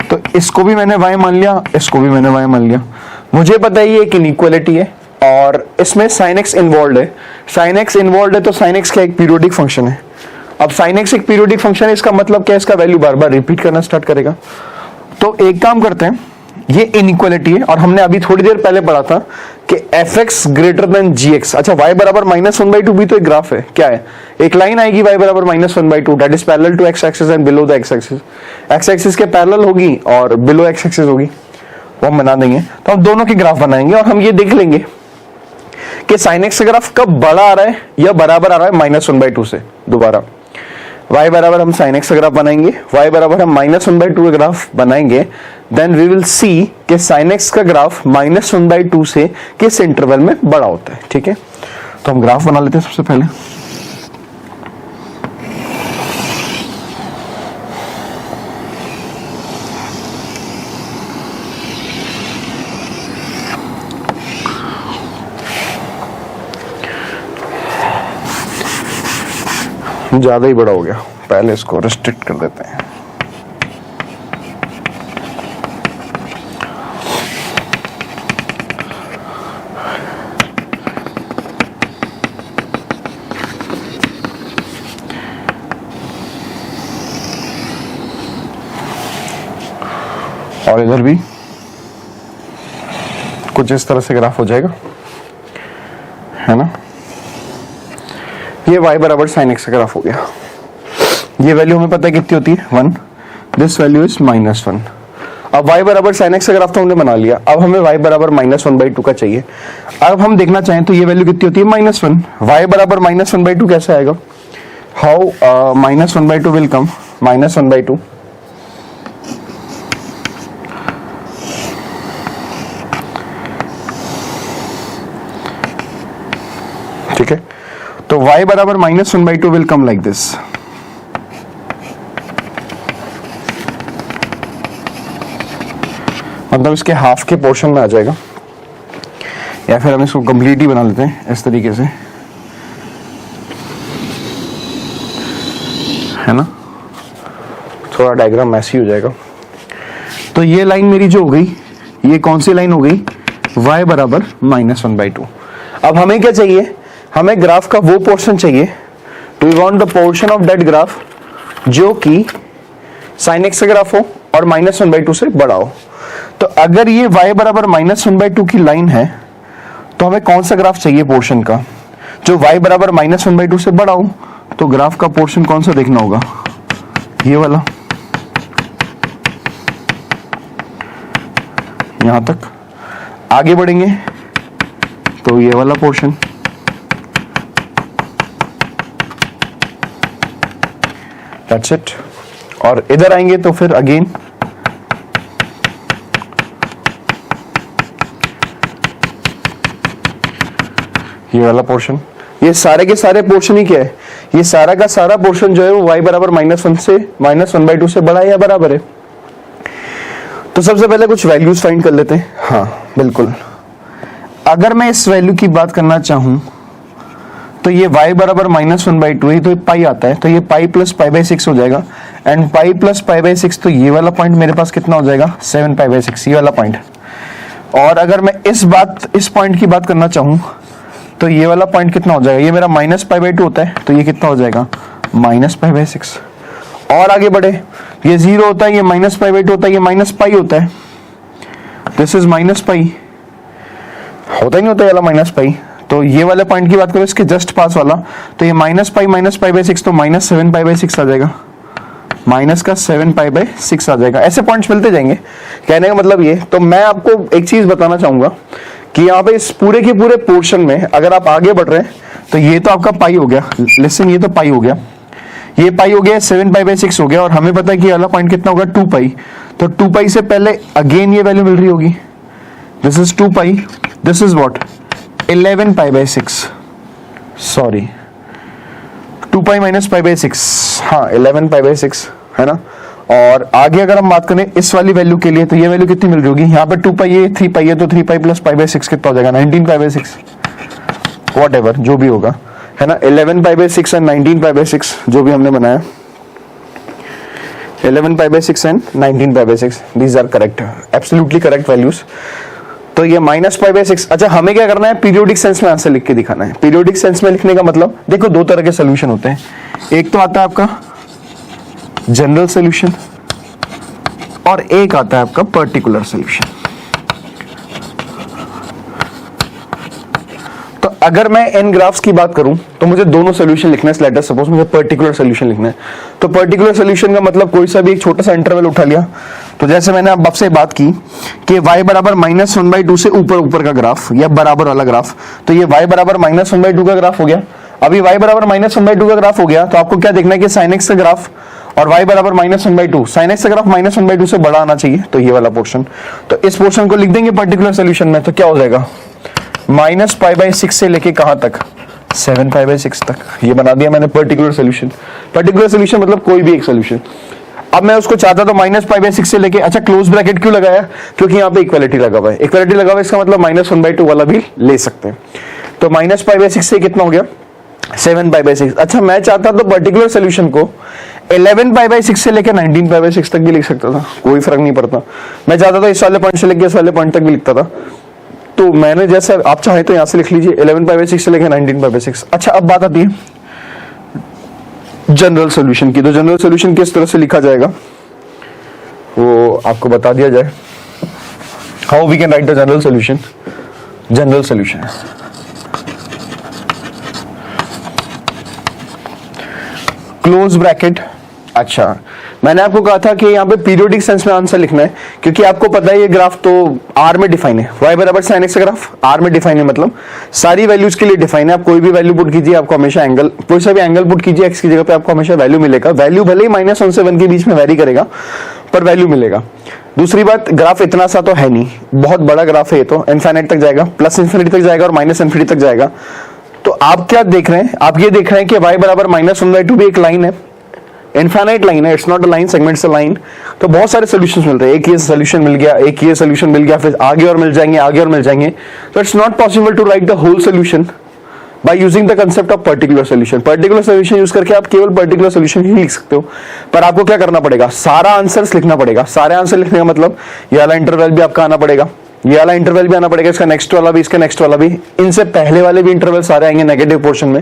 तो इसको भी मैंने y मान लिया, इसको भी मैंने y मान लिया। मुझे पता है ये एक इनइक्वालिटी है और इसमें sin x इन्वॉल्व है। sin x इन्वॉल्व है तो sin x क्या एक पीरियोडिक फंक्शन है। अब sin x एक पीरियोडिक फंक्शन है, इसका मतलब क्या है, इसका वैल्यू बार बार रिपीट करना स्टार्ट करेगा। तो एक काम करते हैं, ये इनइक्वालिटी है और हमने अभी थोड़ी देर पहले पढ़ा था कि fx ग्रेटर देन gx। अच्छा y बराबर -1/2 भी तो एक ग्राफ है, क्या है, एक लाइन आएगी y बराबर -1/2 that is parallel to x axis and below the x axis, x axis के पैरेलल होगी और बिलो x एक्सिस होगी, वो हम बना देंगे। तो हम दोनों के ग्राफ बनाएंगे और हम ये देख लेंगे कि sin x का ग्राफ कब बड़ा आ रहा है या बराबर आ रहा है -1/2 से। दोबारा y बराबर हम sin x का ग्राफ बनाएंगे, y बराबर हम -1/2 का ग्राफ बनाएंगे, देन वी विल सी कि sin x का ग्राफ -1/2 से किस इंटरवल में बड़ा होता है। ठीक है, तो हम ग्राफ बना लेते हैं सबसे पहले। ज्यादा ही बड़ा हो गया, पहले इसको रिस्ट्रिक्ट कर देते हैं। और इधर भी कुछ इस तरह से ग्राफ हो जाएगा, है ना। ये y बराबर sin x का ग्राफ हो गया। ये वैल्यू हमें पता है कितनी होती है 1, दिस वैल्यू इज -1। अब y बराबर sin x का ग्राफ तो हमने बना लिया, अब हमें y बराबर -1/2 का चाहिए। अब हम देखना चाहें तो ये वैल्यू कितनी होती है -1, y बराबर -1/2 कैसे आएगा, हाउ -1/2 विल कम, -1/2 ठीक है। तो y बराबर -1/2 विल कम लाइक दिस। मतलब इसके हाफ के पोर्शन में आ जाएगा, या फिर हम इसको कंप्लीट ही बना लेते हैं इस तरीके से, है ना। थोड़ा डायग्राम ऐसी हो जाएगा। तो ये लाइन मेरी जो हो गई, ये कौन सी लाइन हो गई, y बराबर -1/2। अब हमें क्या चाहिए, हमें ग्राफ का वो पोर्शन चाहिए, we want the portion of that graph जो कि sin x का ग्राफ हो और -1/2 से बड़ा हो। तो अगर ये y बराबर -1/2 की लाइन है तो हमें कौन सा ग्राफ चाहिए पोर्शन का, जो y बराबर -1/2 से बड़ा हो। तो ग्राफ का पोर्शन कौन सा देखना होगा, ये वाला, यहां तक। आगे बढ़ेंगे तो ये वाला पोर्शन, दैट्स इट। और इधर आएंगे तो फिर अगेन ये वाला पोर्शन। ये सारे के सारे पोर्शन ही क्या है, ये सारा का सारा पोर्शन जो है वो y बराबर -1 से -1/2 से बड़ा है या बराबर है। तो सबसे पहले कुछ वैल्यूज फाइंड कर लेते हैं। हाँ बिल्कुल, अगर मैं इस वैल्यू की बात करना चाहूं तो ये y बराबर -1/2 है, तो ये पाई आता है, तो ये पाई प्लस π/6 हो जाएगा। एंड पाई प्लस π/6, तो ये वाला पॉइंट मेरे पास कितना हो जाएगा 7π/6, ये वाला पॉइंट। और अगर मैं इस पॉइंट की बात करना चाहूं तो ये वाला पॉइंट कितना हो जाएगा, ये मेरा -π/2 होता है, तो ये कितना हो जाएगा -π/6। और आगे बढ़े, ये 0 होता है, ये माइनस पाई बाई 2 होता है, ये माइनस पाई होता है, दिस इज माइनस पाई, होता ही नहीं होता ये वाला माइनस पाई। तो ये वाले पॉइंट की बात करो, इसके जस्ट पास वाला, तो ये माइनस पाई बाई 6, तो माइनस 7 पाई बाई 6 आ जाएगा, माइनस का 7 पाई बाई 6 आ जाएगा। ऐसे पॉइंट्स मिलते जाएंगे, कहने का मतलब ये। तो मैं आपको एक चीज बताना चाहूंगा कि यहाँ पे इस पूरे के पूरे पोर्शन में अगर आप आगे बढ़ रहे हैं तो ये तो आपका पाई हो गया, लिसन ये तो पाई हो गया, ये पाई हो गया, 7 पाई बाई 6 हो गया, और हमें पता है कि वाला पॉइंट कितना होगा 2 पाई। तो 2 पाई से पहले अगेन ये वैल्यू मिल रही होगी, this is 2 pi, this is what 11 pi by 6, sorry 2 pi minus pi by 6, हाँ 11 पाई बाई 6 है ना। और आगे अगर हम बात करें इस वाली वैल्यू के लिए, तो ये वैल्यू कितनी मिल रही होगी, यहाँ पे 2 पाई है, 3 पाई है, तो 3 पाई प्लस पाई बाई 6 कितना हो जाएगा, 19 पाई बाई 6, वॉट एवर जो भी होगा, है ना। 11 pi by 6 and 19 pi by 6 जो भी हमने बनाया, 11 pi by 6 and 19 pi by 6, these are correct, absolutely correct values. तो ये माइनस पाई बाई 6। अच्छा, हमें क्या करना है, पीरियोडिक सेंस में आंसर लिख के दिखाना है। पीरियोडिक सेंस में लिखने का मतलब देखो, दो तरह के सोल्यूशन होते हैं, एक तो आता है आपका जनरल सोल्यूशन और एक आता है आपका पर्टिकुलर सोल्यूशन। तो अगर मैं इन ग्राफ्स की बात करूं तो मुझे दोनों सोल्यूशन लिखना है, लेट अस सपोज मुझे पर्टिकुलर सोल्यूशन लिखना है। तो पर्टिकुलर सोल्यूशन का मतलब कोई सा भी एक छोटा सा इंटरवल उठा लिया, तो जैसे मैंने अब आपसे बात की कि y बराबर -1/2 से ऊपर ऊपर का ग्राफ या बराबर वाला ग्राफ, तो ये y बराबर -1/2 का ग्राफ हो गया। अभी y बराबर -1/2 का ग्राफ हो गया, तो आपको क्या देखना है कि sin x का ग्राफ और y बराबर -1/2, sin x का ग्राफ -1/2 से बड़ा आना चाहिए, तो ये वाला पोर्शन। तो इस पोर्शन को लिख देंगे पर्टिकुलर सोल्यूशन में, तो क्या हो जाएगा -π/6 से लेके कहां तक, 7 π/6 तक। ये बना दिया मैंने पर्टिकुलर सोल्यूशन। पर्टिकुलर सोल्यूशन मतलब कोई भी एक सोल्यूशन। अब मैं उसको चाहता तो -π/6 से लेके, अच्छा क्लोज ब्रैकेट क्यों लगाया, क्योंकि यहाँ पे इक्वालिटी लगा हुआ है, इक्वालिटी लगा हुआ है, इसका मतलब -1/2 वाला भी ले सकते हैं। तो -π/6 से कितना हो गया 7 π/6। अच्छा, मैं चाहता तो पर्टिकुलर सोल्यूशन को 11 π/6 से लेकर 19 π/6 तक भी लिख सकता था, कोई फर्क नहीं पड़ता। मैं चाहता था इस वाले पॉइंट से लेकर इस वाले पॉइंट तक भी लिखता था, तो मैंने जैसे आप चाहे तो यहां से लिख लीजिए 11 π/6 से लेकर 19 π/6। अच्छा, अब बात आती है जनरल सॉल्यूशन की। तो जनरल सॉल्यूशन किस तरह से लिखा जाएगा वो आपको बता दिया जाए, how we can write the general solution. General solution close bracket. अच्छा, मैंने आपको कहा था कि यहाँ पे पीरियोडिक सेंस में आंसर लिखना है, क्योंकि आपको पता है ये ग्राफ तो आर में डिफाइन है, y बराबर sin x का ग्राफ आर में डिफाइन है, मतलब सारी वैल्यूज के लिए डिफाइन है। आप कोई भी वैल्यू पुट कीजिए, आपको हमेशा एंगल, कोई सा भी एंगल पुट कीजिए x की जगह पे, आपको हमेशा वैल्यू मिलेगा। वैल्यू भले ही -1 से 1 के बीच में वेरी करेगा, पर वैल्यू मिलेगा। दूसरी बात, ग्राफ इतना सा तो है नहीं, बहुत बड़ा ग्राफ है, ये तो इनफाइनाइट तक जाएगा, प्लस इन्फिनिटी तक जाएगा और माइनस इन्फिनिटी तक जाएगा। तो आप क्या देख रहे हैं, आप ये देख रहे हैं कि y बराबर -1/2 भी एक लाइन है, इनफाइनाइट लाइन है, it's not a line, segments a line. तो बहुत सारे सॉल्यूशंस मिलते हैं, एक ये सॉल्यूशन मिल गया, एक ये सॉल्यूशन मिल गया, फिर आगे और मिल जाएंगे, आगे और मिल जाएंगे। तो it's not possible to write the whole solution by using the concept of particular solution. Particular solution use करके आप केवल पर्टिकुलर सॉल्यूशन ही लिख सकते हो, पर आपको क्या करना पड़ेगा, सारा आंसर्स लिखना पड़ेगा। सारे आंसर लिखने का मतलब ये वाला इंटरवल भी आपका आना पड़ेगा, ये वाला इंटरवल भी आना पड़ेगा, इसका नेक्स्ट वाला भी, इसका नेक्स्ट वाला भी, इनसे पहले वाले भी इंटरवल सारे आएंगे नेगेटिव पोर्शन में।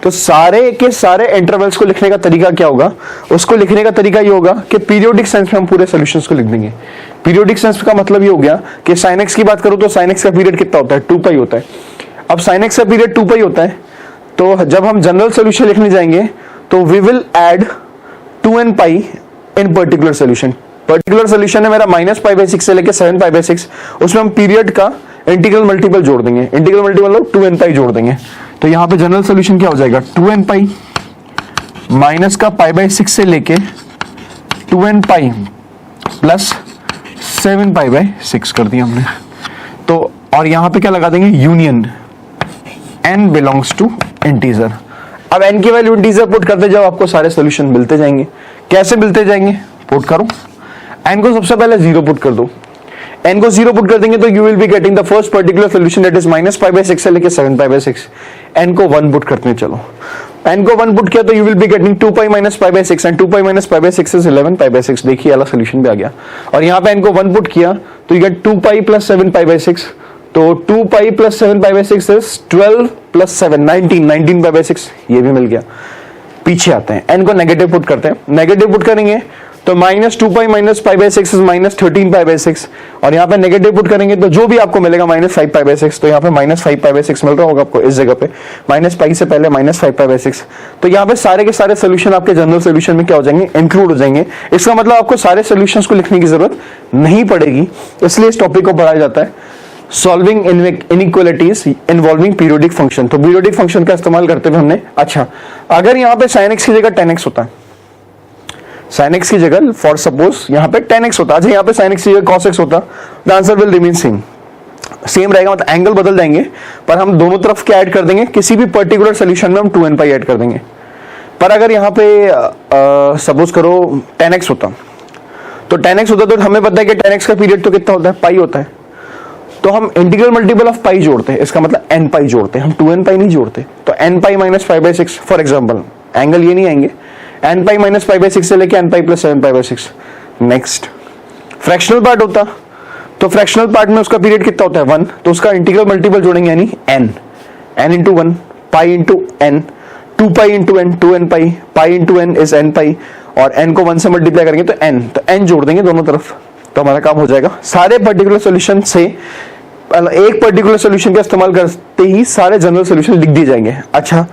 तो सारे के सारे इंटरवल्स को लिखने का तरीका क्या होगा, उसको लिखने का तरीका ये होगा कि पीरियोडिक सेंस में हम पूरे सॉल्यूशंस को लिख देंगे। पीरियोडिक सेंस का मतलब ये हो गया कि sin x की बात करूं तो sin x का पीरियड कितना होता है, 2 पाई होता है। अब sin x का पीरियड 2 पाई होता है, तो जब हम जनरल सोल्यूशन लिखने जाएंगे तो we will add 2n pi in particular solution. Particular solution है मेरा -π/6 से लेकर 7 π/6, उसमें हम पीरियड का इंटीग्रल मल्टीपल जोड़ देंगे, इंटीग्रल मल्टीपल मतलब 2n पाई जोड़ देंगे। तो यहाँ पे जनरल सोल्यूशन क्या हो जाएगा, 2n पाई माइनस का π/6 से लेके 2n पाई प्लस 7 π/6 कर दिया हमने। तो और यहाँ पे क्या लगा देंगे, union n belongs to integer. अब n की वैल्यू इंटीजर पुट करते जाओ, आपको सारे सोल्यूशन मिलते जाएंगे। कैसे मिलते जाएंगे, पुट करो, n को सबसे पहले 0 पुट कर दो, n को 0 पुट कर देंगे तो you will be getting the first particular solution that is -π/6 से लेके 7 π/6। n को 1 पुट करते हैं, चलो n को 1 पुट किया तो you will be getting 2 pi -π/6 and 2 pi -π/6 is 11 π/6। देखिए वाला सोल्यूशन भी आ गया। और यहाँ पे n को 1 पुट किया तो यू गेट 2 पाई प्लस 7 π/6, तो 2 पाई प्लस 7 π/6 इज 12 प्लस 7 19 π/6, ये भी मिल गया। पीछे आते हैं, n को नेगेटिव पुट करते हैं, नेगेटिव पुट करेंगे तो -2 minus pi by 6 is -13 pi by 6, और यहाँ पे नेगेटिव पुट करेंगे तो जो भी आपको मिलेगा -5 पाई बाई 6, तो यहाँ पे -5 पाई बाई 6 मिल रहा होगा आपको इस जगह पे, माइनस पाई से पहले -5 पाई बाई 6। तो यहाँ पे सारे के सारे सोल्यूशन आपके जनरल सोल्यूशन में क्या हो जाएंगे, इंक्लूड हो जाएंगे। इसका मतलब आपको सारे सोल्यूशंस को लिखने की जरूरत नहीं पड़ेगी, इसलिए इस टॉपिक को पढ़ाया जाता है solving inequalities involving periodic function. तो पीरियोडिक फंक्शन का इस्तेमाल करते हुए हमने, अच्छा अगर यहाँ पे sin x की जगह tan x होता है, sin x की जगह फॉर सपोज यहाँ पे tan x होता है, यहाँ पे sin x की जगह cos x होता, the answer will remain same, same रहेगा, मतलब एंगल बदल देंगे, पर हम दोनों तरफ क्या ऐड कर देंगे, किसी भी पर्टिकुलर सोल्यूशन में हम 2n पाई ऐड कर देंगे। पर अगर यहाँ पे सपोज करो tan x होता, तो tan x होता तो हमें पता है कि tan x का पीरियड तो कितना होता है, पाई होता है, तो हम इंटीग्रल मल्टीपल ऑफ पाई जोड़ते हैं, इसका मतलब n पाई जोड़ते हैं, हम 2n पाई नहीं जोड़ते। तो n pi minus 5/6 for example, angle ये नहीं आएंगे, n पाई माइनस 5/6 से लेके n pi plus 7 pi by 6। Next fractional part होता, तो फ्रैक्शनल पार्ट में उसका पीरियड कितना होता है 1, तो उसका इंटीग्रल मल्टीपल जोड़ेंगे यानी n into 1, pi into n, 2 pi into n, 2n pi, pi into n is n पाई, और n को 1 से मल्टीप्लाई करेंगे तो n, तो n जोड़ देंगे दोनों तरफ, तो हमारा काम हो जाएगा। सारे पर्टिकुलर सॉल्यूशन से एक पर्टिकुलर सॉल्यूशन का इस्तेमाल करते ही सारे जनरल सॉल्यूशन लिख दिए जाएंगे। अच्छा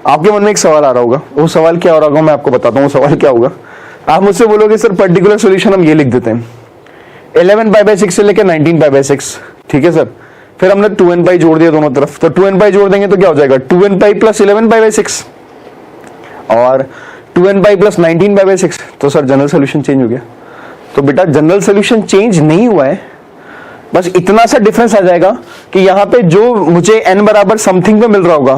आपके मन में एक सवाल आ रहा होगा, वो सवाल क्या हो रहा होगा मैं आपको बताता हूँ, वो सवाल क्या होगा। आप मुझसे बोलोगे सर पर्टिकुलर सॉल्यूशन हम ये लिख देते हैं 11 पाई बाई 6 से लेकर 19 पाई बाई 6, ठीक है सर, फिर हमने 2n पाई जोड़ दिया दोनों तरफ, तो 2n पाई जोड़ देंगे तो क्या हो जाएगा 2n pi plus 11 pi by 6 और 2n pi plus 19 pi by 6, तो सर जनरल सॉल्यूशन चेंज हो गया। तो बेटा जनरल सॉल्यूशन चेंज नहीं हुआ है, बस इतना सा डिफरेंस आ जाएगा कि यहाँ पे जो मुझे n बराबर समथिंग पे मिल रहा होगा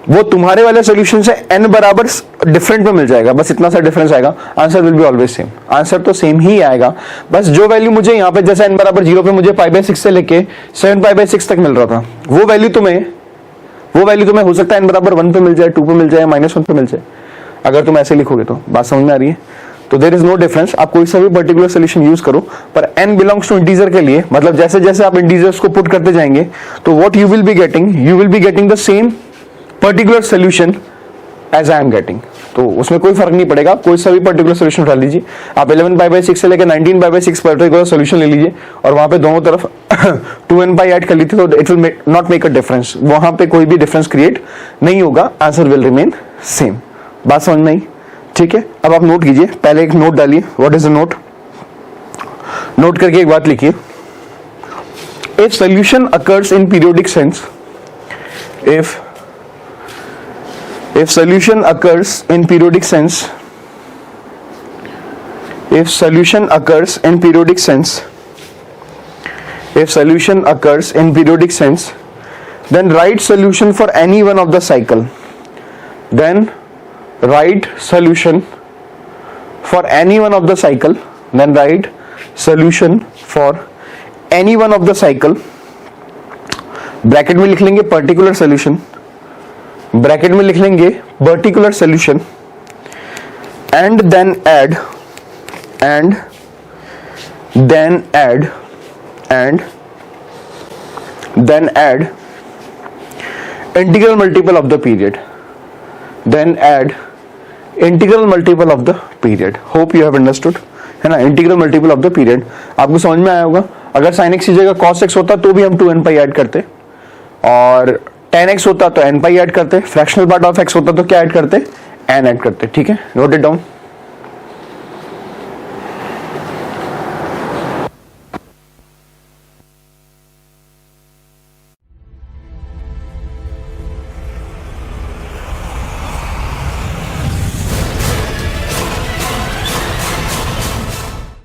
वो तुम्हारे वाले सॉल्यूशन से n बराबर डिफरेंट पे मिल जाएगा, बस इतना सा डिफरेंस आएगा। Answer will be always same, answer तो सेम ही आएगा, बस जो वैल्यू मुझे यहाँ पे जैसे n बराबर 0 पे मुझे पाई बाई 6 से लेके 7 पाई बाई 6 तक मिल रहा था, वो वैल्यू तुम्हें हो सकता है n बराबर 1 पे मिल जाए, 2 पे मिल जाए, -1 पे मिल जाए, अगर तुम ऐसे लिखोगे तो। बात समझ में आ रही है? तो देयर इज नो डिफरेंस, आप कोई सा भी पर्टिकुलर सोल्यूशन यूज करो, पर n बिलोंग्स टू इंटीजर के लिए, मतलब जैसे जैसे आप इंटीजर्स को पुट करते जाएंगे तो what you will be getting the same particular solution as I am getting, तो उसमें कोई फर्क नहीं पड़ेगा, कोई सा भी पर्टिकुलर सोल्यूशन उठा लीजिए आप, 11 पाई बाई 6 से लेकर 19 पाई बाई 6 पर्टिकुलर सोल्यूशन ले लीजिए और वहां पे दोनों तरफ 2n पाई ऐड कर लीजिए, तो it will not make a difference, वहां पे कोई भी डिफरेंस क्रिएट नहीं होगा, आंसर विल रिमेन सेम। बात समझ में आई? ठीक है, अब आप नोट कीजिए, पहले एक नोट डालिए, what is a note, note करके एक बात लिखिए, if solution occurs in periodic sense, if solution occurs in periodic sense, if solution occurs in periodic sense, if solution occurs in periodic sense, then write solution for any one of the cycle, then write solution for any one of the cycle, then write solution for any one of the cycle, bracket में लिख लेंगे particular solution, bracket में लिख लेंगे particular solution, and then add integral multiple of the period, then add integral multiple of the period. Hope you have understood, है ना, integral multiple of the period आपको समझ में आया होगा। अगर sin x की जगह cos x होता तो भी हम 2n पाई ऐड करते, और tan x होता तो n पाई ऐड करते, फ्रैक्शनल पार्ट ऑफ x होता तो क्या ऐड करते, n ऐड करते, ठीक है, नोट इट डाउन।